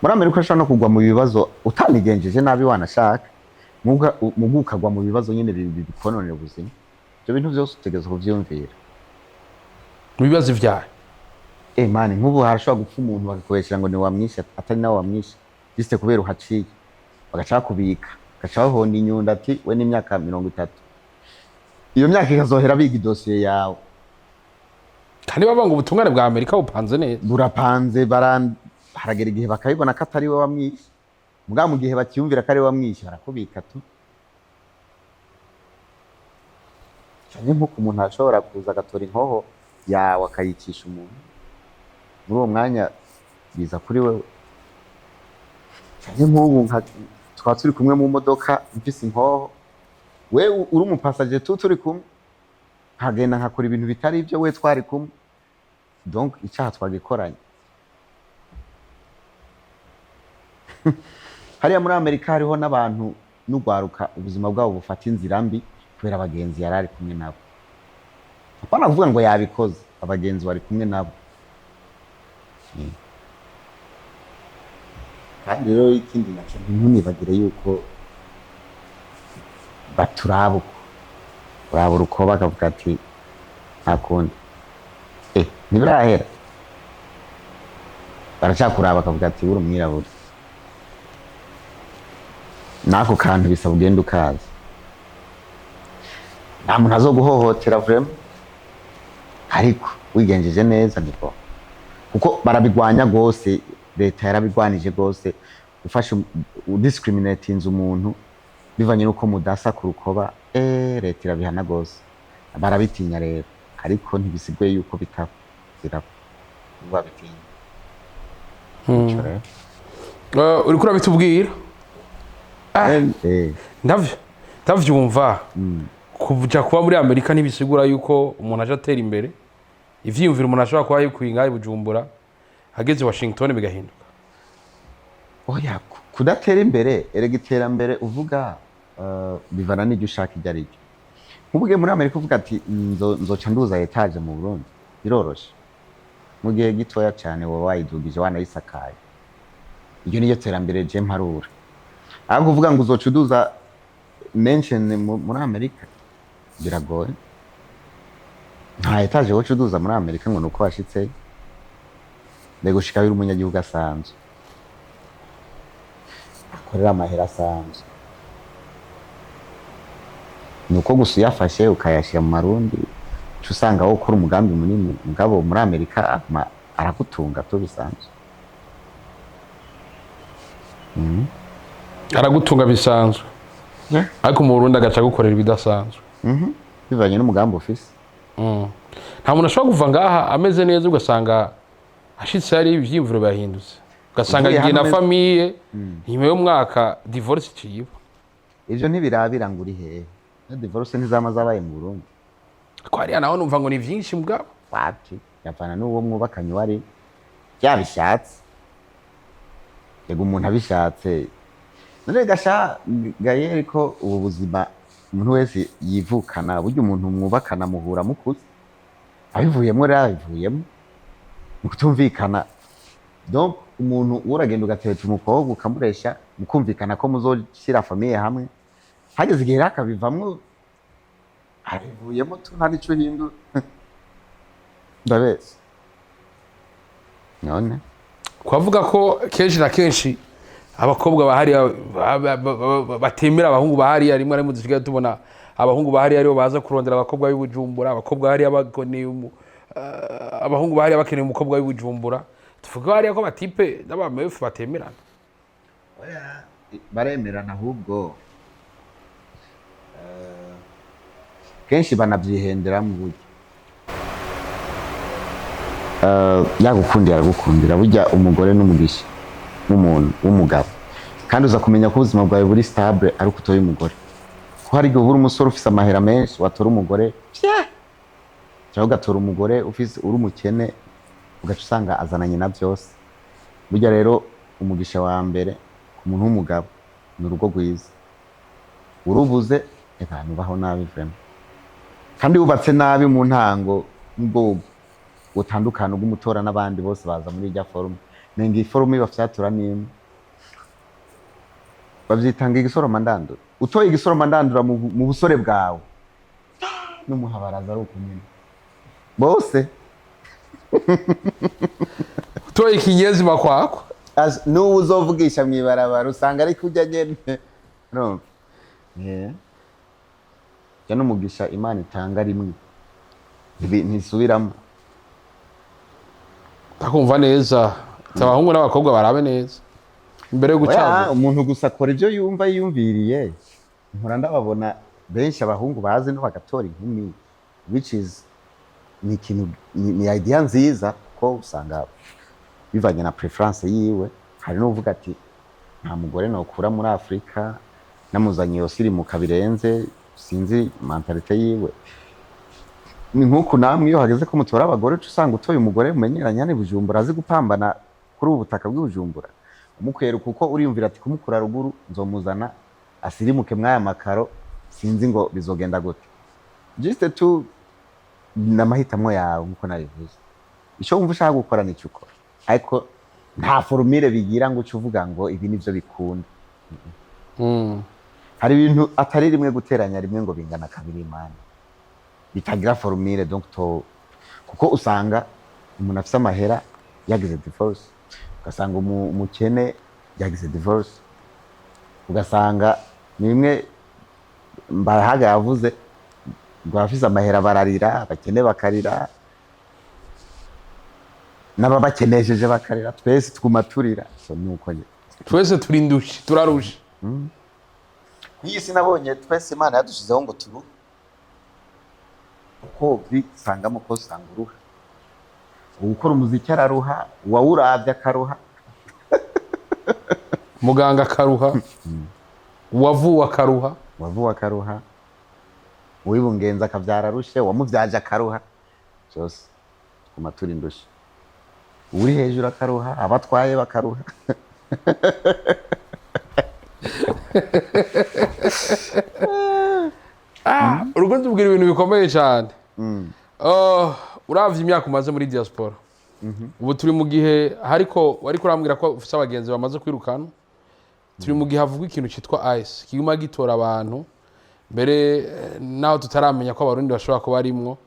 muri Amerika, ushaka no kugwa mu bibazo utanigenjeje nabi wanashaka mugukagwa mu bibazo nyine bikononera ubuzima. Ibyo bintu byose utegeza kuvyumvira mu bibazo vyaye. Mani nk'ubu harashobora gupfa umuntu bakakoresha ngo ni wamwishe atari nawe wamwishe, juste kubera uhaciye bagaca kubika gaca bahonda inyunda ati we n'imyaka 30, iyo myaka ikazohera biga idosiye yawe. Kandi bavanga ubutungane bwa Amerika bupanze neza, burapanze, haragera igihe bakabibona ko atari we wamwishe, muga mu gihe bakiyumvira ko ari we wamwishe barakubika tu. Cyane nk'uko umuntu ashobora kuza agatora inkoho yawe akayicisha umuntu, muri uwo mwanya biza kuri wewe. Cyane nk'ubu twa turi kumwe mu modoka mfise inkoho, we uri umupasaje turi kumwe, nkagenda nkakora ibintu bitari ibyo we twari kumwe, donc icyaha twagikoranye. Hariya muri Amerika hariho n'abantu n'ugwaruka ubuzima bwabo bufata inzira mbi kubera abagenzi yarari kumwe nabo. Apana kuvuga ngo yabikoze, abagenzi bari kumwe nabo. Kandi rero ikindi naco ntunibagire yuko baturabuko urabura uko bakavuga ati nta kundi ntibirahera, baracakuraba bakavuga ati uri umwirabura. Nako kantu bisaba ugenda ukaza, nta muntu azoguhohotera vraiment, ariko wigenjeje neza niko kuko barabigwanya gose, leta yarabigwanije gose ufashe udiscriminatinze umuntu bivanye nuko mudasa ku rukoba, leta irabihana gose, barabitinya rero, ariko ntibisiguye yuko bitaba biraba babitinya. Ico rero uriko urabitubwira ndavyumva kuja kuba muri Amerika ntibisigura yuko umuntu aje atera imbere, ivyiyumviro umuntu ashobora kuba yikuye ngaho i Bujumbura hageze Washington bigahinduka. Oya, kudatera imbere, erega iterambere uvuga bivana n'ibyo ushaka ibyo ari byo. Nk'ubwe muri Amerika uvuga ati nzoca nduza etaje mu Burundi, biroroshe mu gihe gitoya cyane wowe wayidugije wanayisakaye. Iyo niyo terambere je mparura. Ahubwo uvuga ngo uzoca uduza mention muri Amerika biragoye. Nta etaje woca uduza muri Amerika ngo nuko washitse ndego shika biri umunyagihugu asanzwe akorera amahera asanzwe, nuko gusa uyafashe ukayashira mu marundi cyo usanga wowe ukora umugambi munini, mugabo muri Amerika aragutunga to bisanzwe. Aragutunga bisanzwe, ariko mu Burundi agaca gukorera ibidasanzwe bivanye n'umugambi ufise. Nta muntu ashobora kuva ngaha ameze neza ugasanga ashitse hari ivyimvuro bahindutse, ugasanga igihe na famille nyuma y'umwaka divorce ciba. Ivyo ntibirabira ngo uri hehe, na divorce ntizama zabaye mu Burundi. Ko hariya naho numva ngo ni vyinshi mugabo Pati yapana n'uwo mwubakanye wari yabishatse, yego umuntu abishatse none gasha gayeri ko ubu buzima umuntu wese yivukana, buryo umuntu mwubakana muhura mukuze abivuyemo rero abivuyemo mukutumvikana. Donc umuntu uragenda ugatetse umukobwa ukamuresha mukumvikana ko muzoshira famille hamwe, hageze igihe akabivamwo abivuyemo tu nta nico hindu ndabese none kwavuga ko kenshi na kenshi abakobwa bahari batemera abahungu bahari, rimwe ari mu dusigaye tubona abahungu bahari aribo baza kurondera abakobwa b'Ibujumbura, abakobwa bahari abagoneye abahungu bahari bakeneye umukobwa w'Ibujumbura. Tuvuga hariya ko batipe n'abamefu batemerana. Oya, baremerana ahubwo kenshi banavyihendera mu buryo yagukundira aragukundira, burya umugore n'umugisha n'umuntu w'umugabo, kandi uza kumenya ko ubuzima bwawe buri stable ari uko utoye umugore. Ko hari igihe ubura umusore ufise amahera menshi watora umugore cyangwa ugatora umugore ufise uri umukene ugaca usanga azananye na byose. Burya rero umugisha wa mbere ku muntu w'umugabo ni urugo rwiza, urubuze abantu baho nabi vrema, kandi wubatse nabi mu ntango nubwo utandukana bw'umutora n'abandi bose baza muri irya forume, nenga iforume bafyatura nimwe bavyitanga igisoroma ndandura. Utoye igisoroma ndandura mu busore bwawe n'umuhabaraza ari ukunyene bose Utoye ikinyezi makwako n'ubu uzovugisha mw'ibarabara usanga ari kujya nyene no ya n'umugisha Imana itanga rimwe ntisubiramo. Takumva neza abahungu n'abakobwa barabe neza imbere yo gucana. Umuntu gusa akora ibyo yumva yiyumviriye. Nkora ndababona benshi abahungu bazi no bagatora inkumi, which is ni idea nziza ko usanga bivanye na preference yiwe. Hari n'uvuga ati nta mugore nokura muri Afrika namuzanye yosiri mu kabirenze, sinzi mentalite yiwe. Ni nkuko namwe iyo hageze ko mutora abagore usanga utoye umugore mumenyeranya ne Bujumbura azi gupambana kuri ubu butaka bw'Ubujumbura, umukwera kuko uriyumvira ati kumukura ruguru nzomuzana asirimuke mwaya makaro, sinzi ngo bizogenda gute. Just to namahitamo yawe nkuko nabivuze, icyo wumva ushaka gukora ni cyo ukora, ariko nta formule bigira ngo uvuga ngo ibi nivyo bikunda. Hari ibintu atari rimwe guteranya rimwe ngo bingana kabiri Imana, bitagira formule. Donc kuko usanga umuntu afise amahera yagize divorce, ugasanga umukene yagize divorce, ugasanga nimwe mbahaga yavuze ngo afise amahera bararira, abakene bakarira. naba bakenesheje bakarira twese twuma turira so nuko nyine twese turindushe turarusha iyi sinabonye twese Imana yadushizeho ngo turu uko bisangamo ko usanga uruha gukora umuziki araruha uwawuravye akaruha muganga akaruha uwavuwe akaruha uwibungenza akavyara rushe wamuvyaje akaruha cyose twuma turindushe uri hejuru akaruha abatwaye bakaruha urugo tubwira ibintu bikomeye cyane uravye imyaka umaze muri diaspora ubu turi mu gihe hariko wari kurambwira ko ufite abagenzi bamaze kwirukana turi mu gihe havugwa ikintu cyitwa ice kiguma gitora abantu mbere naho tutaramenya ko abarundi bashobora kuba arimwo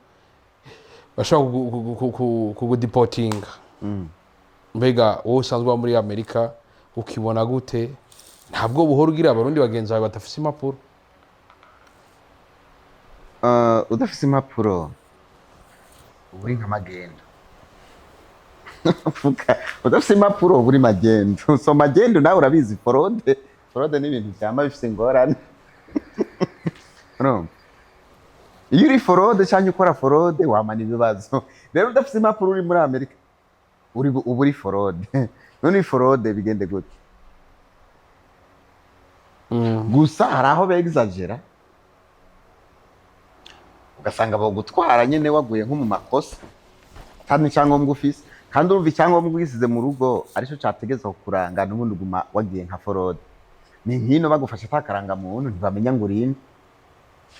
bashobora kugudipotinga mbega wowe usanzwe uba muri Amerika ukibona gute ntabwo buhora ugira abarundi bagenzi bawe batafise impapuro udafise impapuro uri nka magendo udafise impapuro uri magendo so magendo nawe urabizi forode n'ibintu byama bifise ingorane no iyo uri forode cyangwa ukora forode wamana ibibazo rero udafise impapuro uri muri Amerika uri forode none forode bigende gute gusa hari aho begizagera ugasanga bagutwara nyene waguye nko mu makosa kandi icyangombwa ufise kandi urumva icyangombwa ugisize mu rugo arico categeza kukuranga n'ubundi uguma wagiye nka forode ni nkino bagufasha atakaranga muntu ntibamenya ngo urinde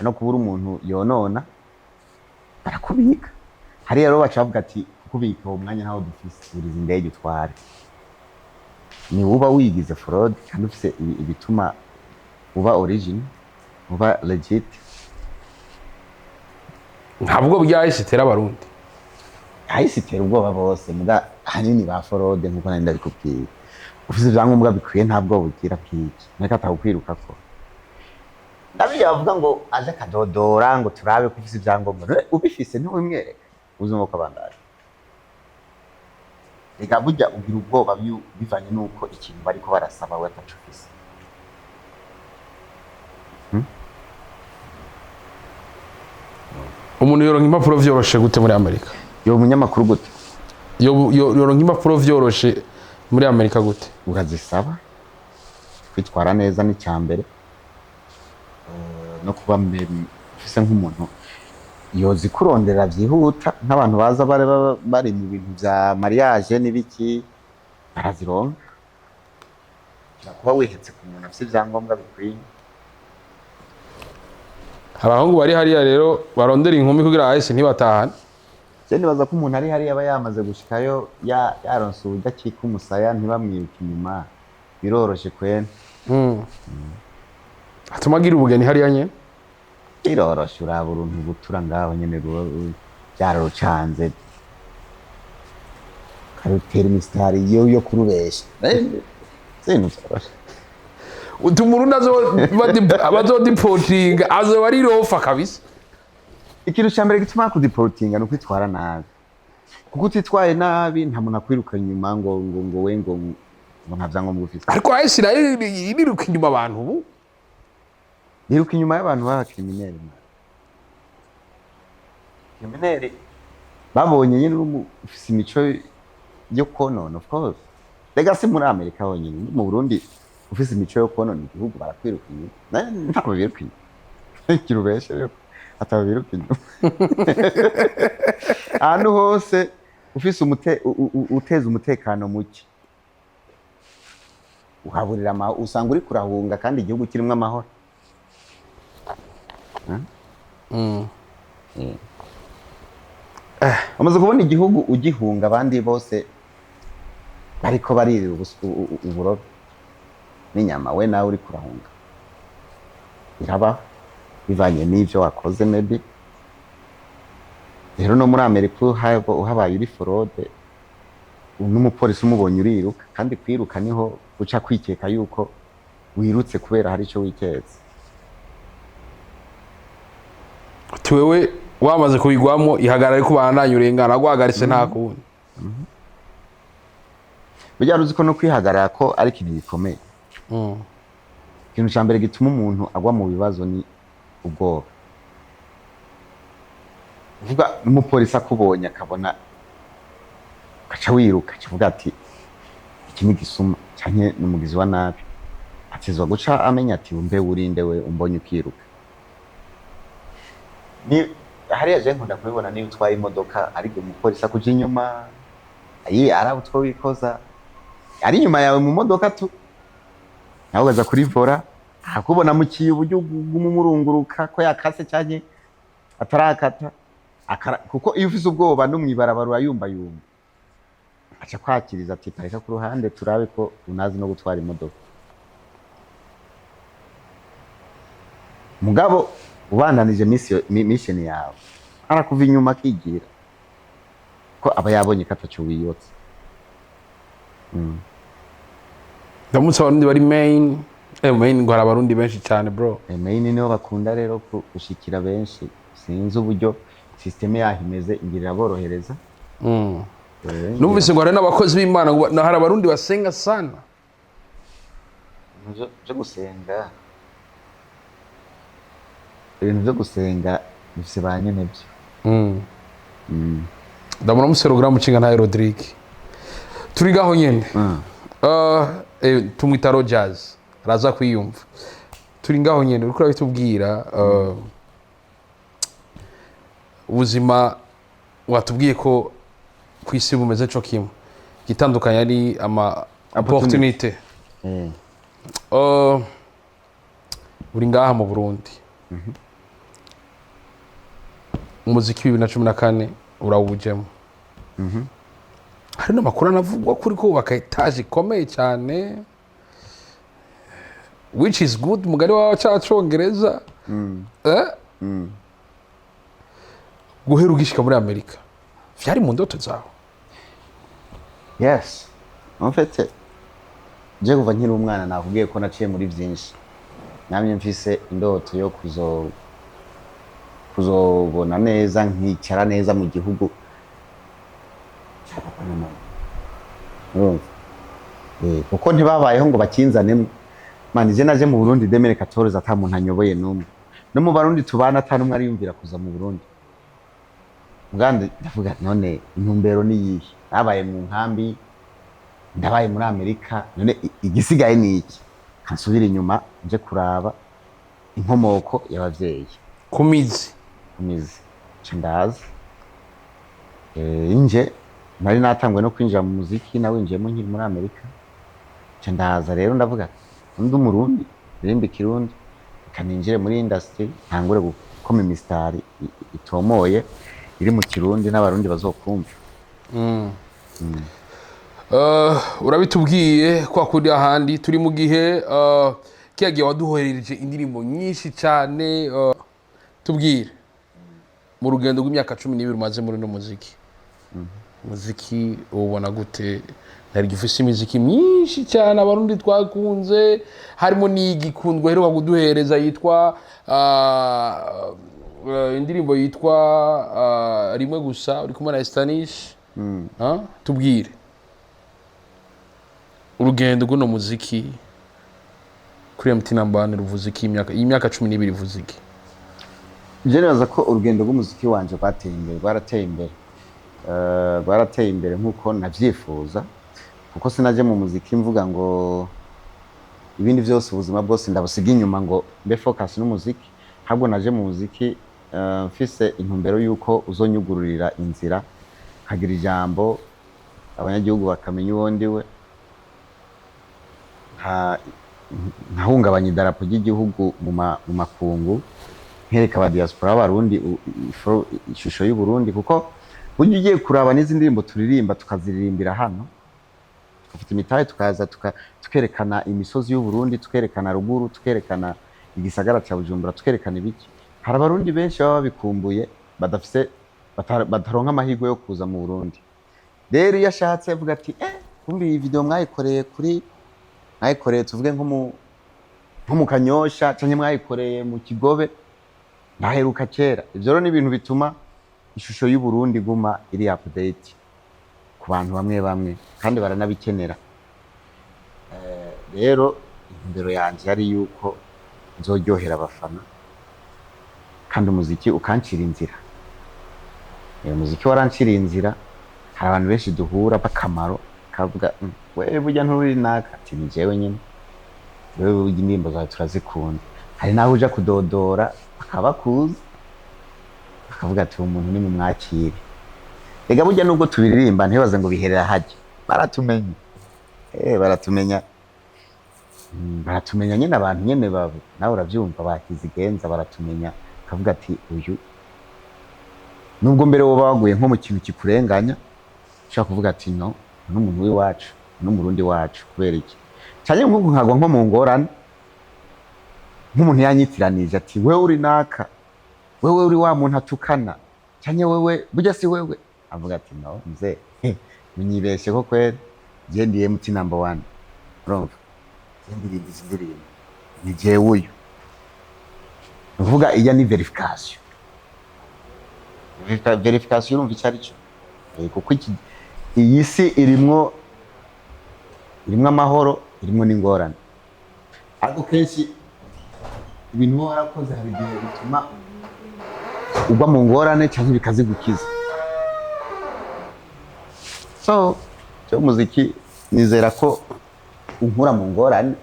no kubura umuntu yonona barakubika hari rero bacavuga ati kubika uwo mwanya ntawo dufise uriza indege utware ni uba wigize forode kandi ufise ibituma uba origin uba legit ntabwo byahise itera abarundi hahise itera ubwoba bose muga hanini ba forode nkuko nari ndabikubwiye ufise ibyangombwa bikwiye ntabwo bugira bwiki neka atawukwiruka ko ndabiye bavuga ngo aje kadodora ngo turabe ko ufise ibyangombwa ubifise ntiwimwereka uzumva ko abandaje reka burya ugira ubwoba bivanye nuko ikintu bariko barasaba we atacufise umuntu yoronka impapuro vyoroshe gute muri Amerika yo munyamakuru gute yoronka impapuro vyoroshe muri Amerika gute urazisaba kwitwara neza ni cyambere no kuba ufise nk'umuntu yozi kurondera byihuta nk'abantu baza bari mu bintu bya mariage n'ibiki barazironka kuba wihetse ku muntu afite ibyangombwa bikwiye abahungu bari hariya rero barondera inkumi kugira ahise ntibatahane je nibaza ko umuntu ari hariya aba yamaze gushikayo yaronse uburyo akika umusaya ntibamwiruka inyuma biroroshe kwene atuma agira ubugeni hariya nyene biroroshe uraba uruntu gutura ngaho nyene byararucanze karutera imisitari yo kurubesha zinu zoroshe utumuru bazodipotinga azoba ari rofa kabisa ikintu cya mbere gituma kudipotinga ni ukwitwara nabi kuko utitwaye nabi nta muntu akwiruka inyuma ngo we ngo nta byangombwa ufite ariko ahise iriruka inyuma abantu ubu niruka inyuma y'abantu ba kriminere babonye nyine ufise imico yo konona of course rega si muri Amerika honyine mu Burundi ufise imico yo konona igihugu barakwiruka inyuma ntabwo biruka inyuma kirubeshe rero atabiruka inyuma ahantu hose ufise uteza umutekano muke uhaburira usanga uri kurahunga kandi igihugu kirimo amahoro amaze kubona igihugu ugihunga abandi bose bariko baririra uburobe n'inyama we nawe uri kurahunga biraba bivanye n'ivyo wakoze maybe rero no muri Amerika uhabaye uri forode n'umupolisi umubonye uriruka kandi kwiruka niho uca kwikeka yuko wirutse kubera hari ico wiketse wewe wamaze kubigwamo ihagarare ko bandanye urengana guhagaritse nta kundi burya ruzi ko no kwihagarara ko ari ikintu gikomeye. Ikintu cya mbere gituma umuntu agwa mu bibazo ni ubwoba. Uvuga n'umupolisi akubonye akabona akaca wiruka kivuga ati iki ni gisuma cyane n'umugizi wa nabi, atizwa guca amenya ati umbe urinde we umbonye ukiruka. Ni hariya je nkunda kubibona niyo utwaye imodoka ariko umupolisi akuja inyuma arabutwo wikoza ari inyuma yawe mu modoka tu nawe ugaza kuri vora akubona mukiye uburyo bw'umurunguruka ko yakase cyane atarakata kuko iyo ufise ubwoba no mwibarabara urayumba aca kwakiriza ati pareka ku ruhande turabe ko unazi no gutwara imodoka. Mugabo ubandanije mission yawe arakuva inyuma akigira ko aba yabonye katacu wiyotse. Ndamutse abarundi bari main ngo hari abarundi benshi cyane bro. Main niho bakunda rero gushikira benshi, sinzi uburyo system yahimeze ingirira borohereza. Numvise ngo hari n'abakozi b'Imana ngo hari abarundi basenga sana. Je gusenga ibintu byo gusenga bifise banyene byo. Ndabona umuserogaramu cinga ntaye Rodrigue turi gaho nyene. Tumwita Rogers raza kwiyumva turi ngaho nyene uriko bitubwira ubuzima watubwiye ko kwisi bumeze cyo kimwe gitandukanye ari ama opportunity. Uri ngaha mu Burundi. Umuziki wa 2014 urawujemo. Hari n'amakuru anavugwa kuri ko baka etage ikomeye cyane which is good mugari wa cy'acongereza. Guhera ugishika muri Amerika vyari mu ndoto zawe? Yes, en fait je kuva nkiri umwana nakubwiye ko naciye muri byinshi, namye mfise indoto yo kuzobona neza nkicara neza mu gihugu. Kuko ntibabayeho ngo bakinzane mani je naje mu Burundi 2014 ata muntu anyoboye numwe no mu Barundi tubana atanumwe ariyumvira kuza mu Burundi. Mugande ndavuga none intumbero ni yihe? Nabaye mu nkambi, ndabaye muri Amerika, none igisigaye ni iki? Kansubira inyuma nje kuraba inkomoko y'abavyeyi kumizi cindazi. Inje nari natangwe no kwinjira mu muziki nawinjiyemo nkiri muri Amerika. Cindaza rero ndavuga ndi umurundi rimba ikirundi kaninjire muri industry ntangure gukoma imistari itomoye iri mu kirundi n'abarundi bazokumva. Urabitubwiye kwa kuri ahandi turi mu gihe kiyagiye waduhorereje indirimbo nyinshi cyane. Tubwire mu rugendo rw'imyaka 12 umaze muri no muziki. Muziki ubona gute? Nari gifise imiziki myinshi cyane abarundi twakunze, harimo n'igikundwa heruka kuduhereza yitwa indirimbo yitwa rimwe gusa uri kumwe na Stanish. Tubwire urugendo rw'uno muziki kuri Mtina Mbane ruvuziki imyaka 12 ruvuziki. Je naza ko urugendo rw'umuziki wanje rwarateye imbere nkuko navyifuza, kuko sinaje mu muziki mvuga ngo ibindi byose ubuzima bwose ndabusiga inyuma ngo mbe focus n'umuziki. Habwo naje mu muziki mfise intumbero yuko uzonyugururira inzira hagira ijambo abanyagihugu bakamenya uwo ndiwe, nkahungabanya idarapo ry'igihugu mu makungu, nkereka aba diaspora b'abarundi ishusho y'u Burundi. Kuko buryo ugiye kuraba n'izi ndirimbo turirimba tukaziririmbira hano, tukafite imitahe tukaza tukerekana imisozi y'u Burundi, tukerekana ruguru, tukerekana igisagara cya Bujumbura, tukerekana ibiki. Hari abarundi benshi baba babikumbuye badafise bataronka amahirwe yo kuza mu Burundi. Rero iyo ashatse avuga ati kumbi iyi video mwayikoreye tuvuge nko mu Kanyosha canke mwayikoreye mu Kigobe naheruka kera. Ivyo rero ni ibintu bituma ishusho y'u Burundi guma iri update ku bantu bamwe kandi baranabikenera. rero intumbero yanjye yari yuko nzoryohera abafana kandi umuziki ukancira inzira. Umuziki waranciriye inzira, hari abantu benshi duhura b'akamaro kavuga wewe burya nturi naka, ati ni jewe nyine, wewe burya indirimbo zawe turazikunda. Hari naho uja kudodora bakabakuza bakavuga ati umuntu ni mumwakire. Ega burya nubwo tubiririmba ntibaze ngo biherera haje, baratumenya baratumenya baratumenya nyine abantu nyine babo, nawe urabyumva bakizigenza baratumenya, kavuga ati uyu nubwo mbere woba waguye nko mu kintu kikurenganya ushaka kuvuga ati no n'umuntu w'iwacu n'umurundi wacu. Kubera iki cyane nko nkagwa nko mu ngorane, nk'umuntu yanyitiranije ati wewe uri naka, wewe uri wa muntu atukana, cyane wewe burya si wewe, avuga ati no mzee munyibeshe ko kweli je ndi MT number 1 urumva ndirimbo ni jewe uyu. Uvuga iya ni verification urumva icyo ari cyo, kuko iyi si irimwo amahoro, irimwo n'ingorane, ariko kenshi ibintu warakoze hari igihe bituma ugwa mu ngorane cyangwa bikazigukiza. So cyo muziki nizera ko unkura mu ngorane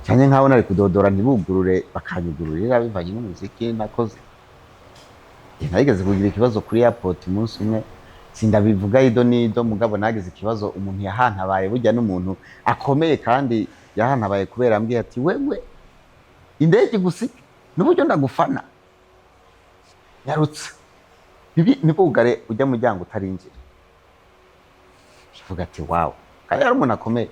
cyane nkaho nari kudodora ntibugurure bakanyugururira bivanye n'umuziki nakoze. Nageze kugira ikibazo kuri airport umunsi umwe, sindabivuga ido nido, mugabo nageze ikibazo umuntu yahantabaye, burya n'umuntu akomeye kandi yahantabaye kubera ambwiye ati wewe indege gusika n'uburyo ndagufana yarutse nibugare ujya mu muryango utarinjira. Uvuga ati wow, kandi yari umuntu akomeye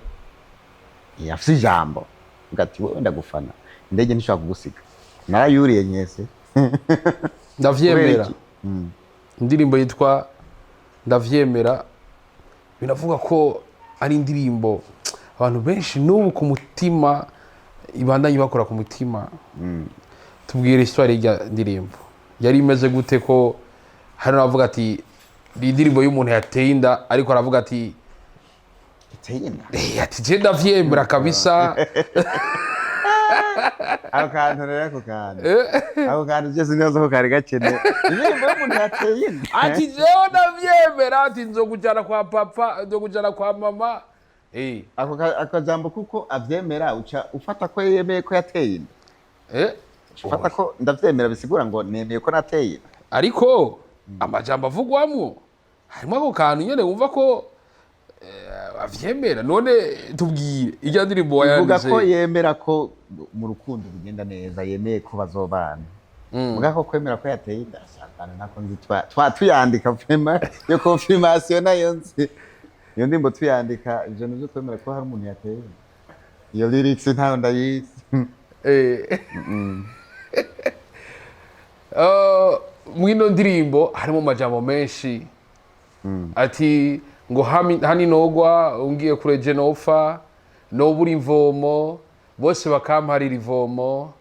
yafise ijambo, uvuga ati wewe ndagufana indege ntishobora kugusika. Narayuriye nyese ndavyemera. Indirimbo yitwa Ndavyemera binavuga ko ari indirimbo abantu benshi n'ubu ku mutima ibandanye bakora ku mutima. Tubwire histoire ya ndirimbo yari imeze gute, ko hari navuga ati indirimbo y'umuntu yateye inda ariko aravuga ati ati je ndavyemera kabisa. Akantu rero ako kantu je sinazo ko kari gakene indirimbo y'umuntu yateye inda ati jewe ndavyemera, ati nzokujana kwa papa, nzokujana kwa mama. Ako jambo kuko avyemera uca ufata ko yemeye ko yateye inda. Ufata ko ndavyemera bisigura ngo nemeye ko nateye inda, ariko amajambo avugwamwo harimo ako kantu nyene wumva ko avyemera. None tubwire ijya ndirimbo wayanditse, uvuga ko yemera ko mu rukundo bigenda neza, yemeye ko bazobana. Muga ko kwemera ko yateye inda shakana nako nzi tuyandika vrema yo confirmation nayo nzi iyo ndimbo tuyandika ivyo nivyo kwemera ko hari umuntu yateye inda. Iyo lyrics ntaho ndayizi. Mwino ndirimbo harimo majambo menshi, ati ngo hani nogwa ungiye kure Jenofa nobura imvomo bose bakamparira ivomo,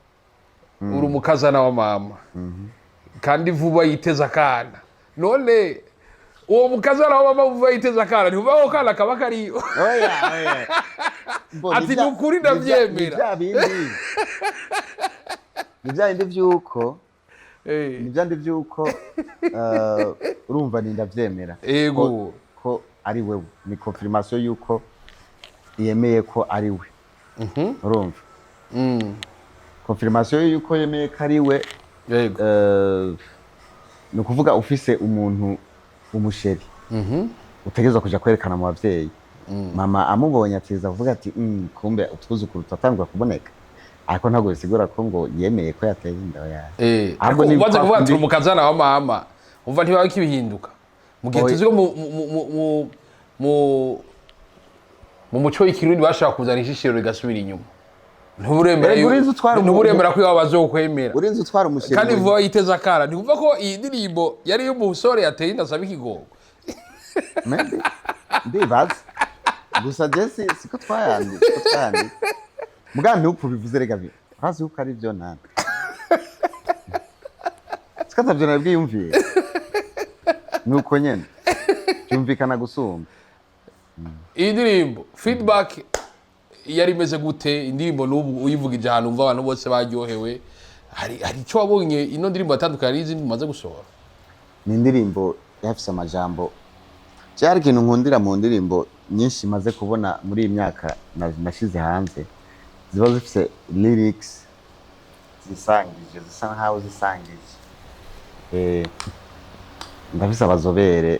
uri umukazana wa mama kandi vuba yiteza akana. None uwo mukazana wa mama vuba yiteza akana ntivuga kana kaba kari oya ati nukuri ndavyemera. Nibya byuko nibya byuko urumva ni ndavyemera ko ari wewe, ni confirmation yuko yemeye ko ari we. Urumva confirmation yuko yemeye ko ari we. Ni ukuvuga ufise umuntu umusheri utegerezwa kuja kwerekana mu bavyeyi. Mama amubonye atiza kuvuga ati kumbe utwuzukuru tutatangwa kuboneka, ariko ntabwo bisigura ko ngo yemeye ko yateye inda yawe. Ariko ubaze kuvuga ati umukazana wa mama umva ntibaye kibihinduka mu gihe tuzi ko mu muco w'ikirundi bashaka kuzana ishishiro rigasubira inyuma. Ntuburemera ko wabazo ukwemera urinze utwara umusheri kandi vuba yiteza akara. Ntikumva ko iyi ndirimbo yari y'umusore yateye inda asaba ikigongo. Ndibaza gusa Jesse siko twayanditse muga ntupfu bivuze rega bi hazi uko ari byo nana sikatavyo nabwiyumviye nuko nyene cyumvikana gusumba. Iyi ndirimbo feedback yari imeze gute indirimbo n'ubu uyivugije ahantu umva abantu bose baryohewe hari icyo wabonye ino ndirimbo atandukanye n'izindi umaze gusohora ni indirimbo yafise amajambo cyari ikintu nkundira mu ndirimbo nyinshi maze kubona muri iyi myaka nashize hanze ziba zifise lyrics zisangije zisa nkaho zisangije ndafise abazobere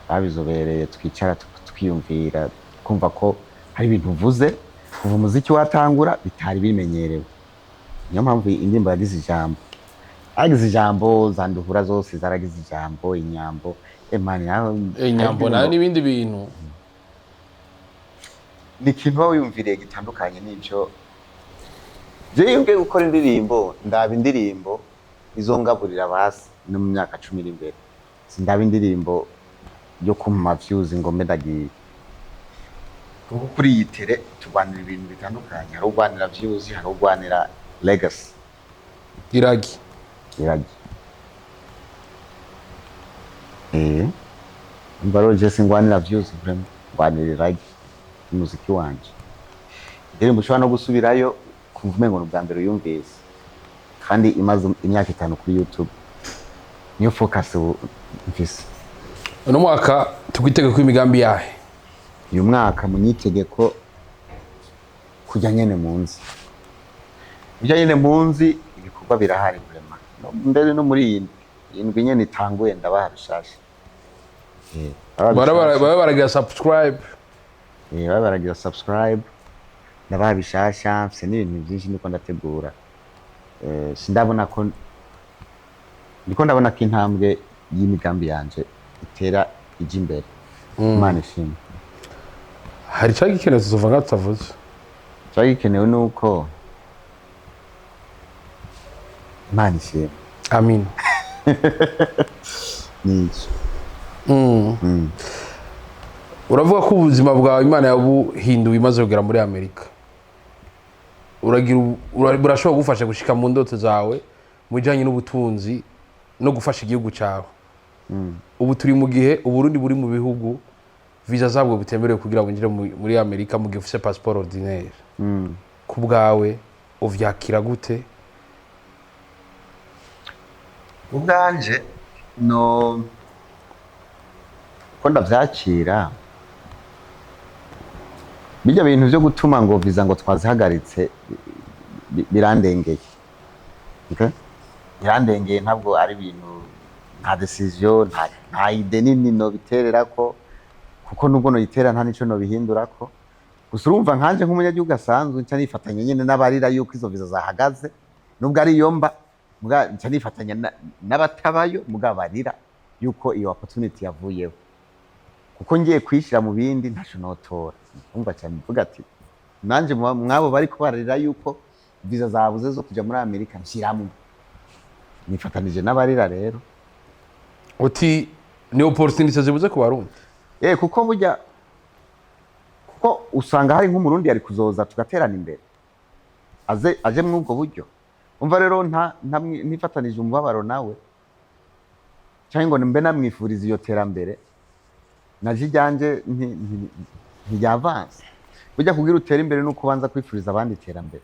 babizobereye twicara twiyumvira kumva ko hari ibintu uvuze kuva umuziki watangura bitari bimenyerewe niyo mpamvu indirimbo yagize ijambo agize ijambo zanduhura zose zaragize ijambo inyambo emani naho inyambo nayo n'ibindi bintu ni ikintu waba wiyumviriye gitandukanye n'ibyo jewe ubwe gukora indirimbo ndaba indirimbo izongaburira basi no mu myaka 10 iri imbere sindaba indirimbo yo kumpa views ngo mbe ndagiye kuko kuri yitere turwanira ibintu bitandukanye hari urwanira views hari urwanira legacy iragi mbaro je singwanira views vraiment rwanira iragi umuziki wanje indirimbo ushobora no gusubirayo kumva umengo n'ubwa mbere uyumvise kandi imaze imyaka 5 kuri YouTube niyo focus mfise uno mwaka tukwitege ko imigambi yahe uyu mwaka munyitegeko kujya nyene munzi ibikorwa birahari vraiment mbere no muri indwi nyene itanguye ndabaha bishasha baragira subscribe baragira subscribe ndabaha bishasha mfise n'ibintu byinshi niko ndategura ndabona ko intambwe y'imigambi yanje itera ije imbere Imana ishimwe hari cyari gikenewe tuva ngatavuze cyari gikenewe nuko Imana ishimwe amin nico uravuga ko ubuzima bwawe Imana yabuhinduye imaze kugera muri Amerika burashobora gufasha gushika mu ndoto zawe mu bijanye n'ubutunzi no gufasha igihugu cyawe ubu turi mu gihe Uburundi buri mu bihugu visa zabwo bitemerewe kugira ngo ngire muri Amerika mu gihe ufise passeport ordinaire ku bwawe uvyakira gute ubwanje no ko ndavyakira bijya bintu byo gutuma ngo visa ngo twazihagaritse birandengeye birandengeye ntabwo ari ibintu nta decision nta ide nini no biterera ko kuko nubwo no yitera nta nico no bihindura ko gusa urumva nkanje nk'umunyagihugu asanzwe nca nifatanya nyene n'abarira yuko izo visa zahagaze nubwo ari yomba muga nca nifatanya n'abatabayo muga barira yuko iyo opportunity yavuyeho kuko ngiye kwishira mu bindi ntaco notora umva cyane mvuga ati nanje mwabo bari kubarira yuko visa zabuze zo kuja muri Amerika nshiramwe nifatanije n'abarira rero uti ni opportunity zibuze ku Barundi kuko burya kuko usanga hari nk'umurundi yari kuzoza tugaterana imbere aje muri ubwo buryo umva rero ntifatanije umubabaro nawe cyangwa ngo mbe namwifuriza iyo terambere naje ijyanje ntiyavanse burya kugira utera imbere nuko ubanza kwifuriza abandi terambere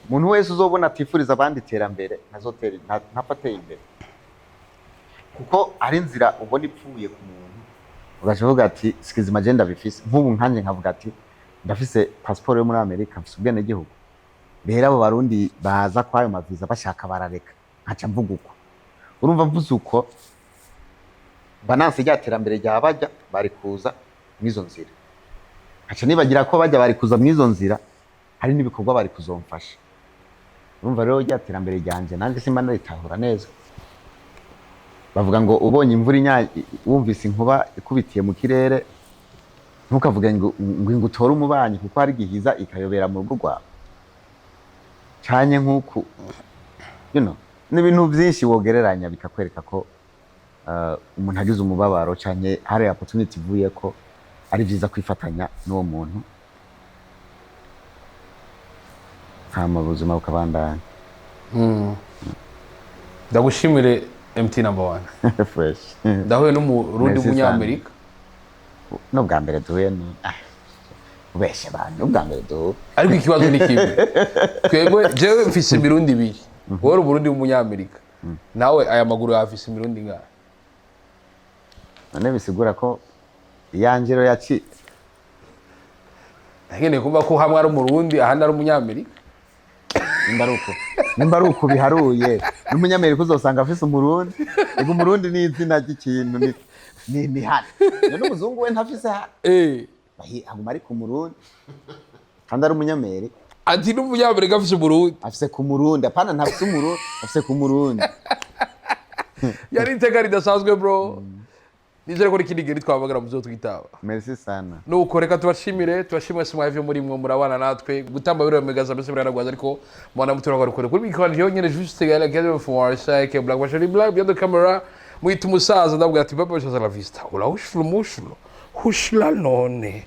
umuntu wese uzobona atifuriza abandi terambere ntafateye imbere kuko ari inzira ubona ipfuye ku muntu ugashoboga ati sikizima agenda bifise nk'ubu nkanje nkavuga ati ndafise passport yo muri Amerika mfise ubwene gihugu rero abo barundi baza kwayo maviza bashaka barareka nkaca mvuga uko urumva mvuze uko bananse rya terambere ryabajya bari kuza mwizo nzira nkaca nibagira ko bajya bari kuza mwizo nzira hari n'ibikorwa bari kuzomfasha urumva rero rya terambere ryanje nanjye simba naritahura neza bavuga ngo ubonye imvura wumvise inkuba ikubitiye mu kirere ntukavuge ngo utore umubanyi kuko hari gihiza ikayobera mu rugo rwawe cyane nk'uku n'ibintu byinshi wogereranya bikakwereka ko umuntu agize umubabaro cyane hari opportunity ivuye ko ari byiza kwifatanya n'uwo muntu hama ubuzima bukabandanya ndagushimire MT number 1 fresh ndahuye n'umurundi w'umunyamerika no bwa mbere duhuye ubeshe abantu ubwa mbere do ariko ikibazo ni kimwe twebwe jewe mfise imirundi ibiri wowe Burundi w'umunyamerika nawe aya maguru yafise imirundi ngahe none bisigura ko iyanjiro yaci nagene kumva ko hamwe ari umurundi ahandi ari umunyamerika nimba ari uko biharuye n'umunyamerika uzosanga afise umurundi ego umurundi ni izina ry'ikintu ni hano none umuzungu we ntafise hano aguma ari ku murundi kandi ari umunyamerika ati n'umunyamerika afise umurundi afise ku murundi apana ntafise umurundi afise ku murundi yari iteka ridasanzwe bro nizere ko ikindi gihe twabagara mu zo twitaba merci sana nuko reka tubashimire simwa ivyo muri mwe murabana natwe gutamba biro megaza mbese biraragwaza ariko mwana mutura barukore kuri mikoro yo nyene juste gala gala for sake black machine black behind the camera mwita umusaza ndavuga ati papa cha la vista ula ushlo mushlo hushla none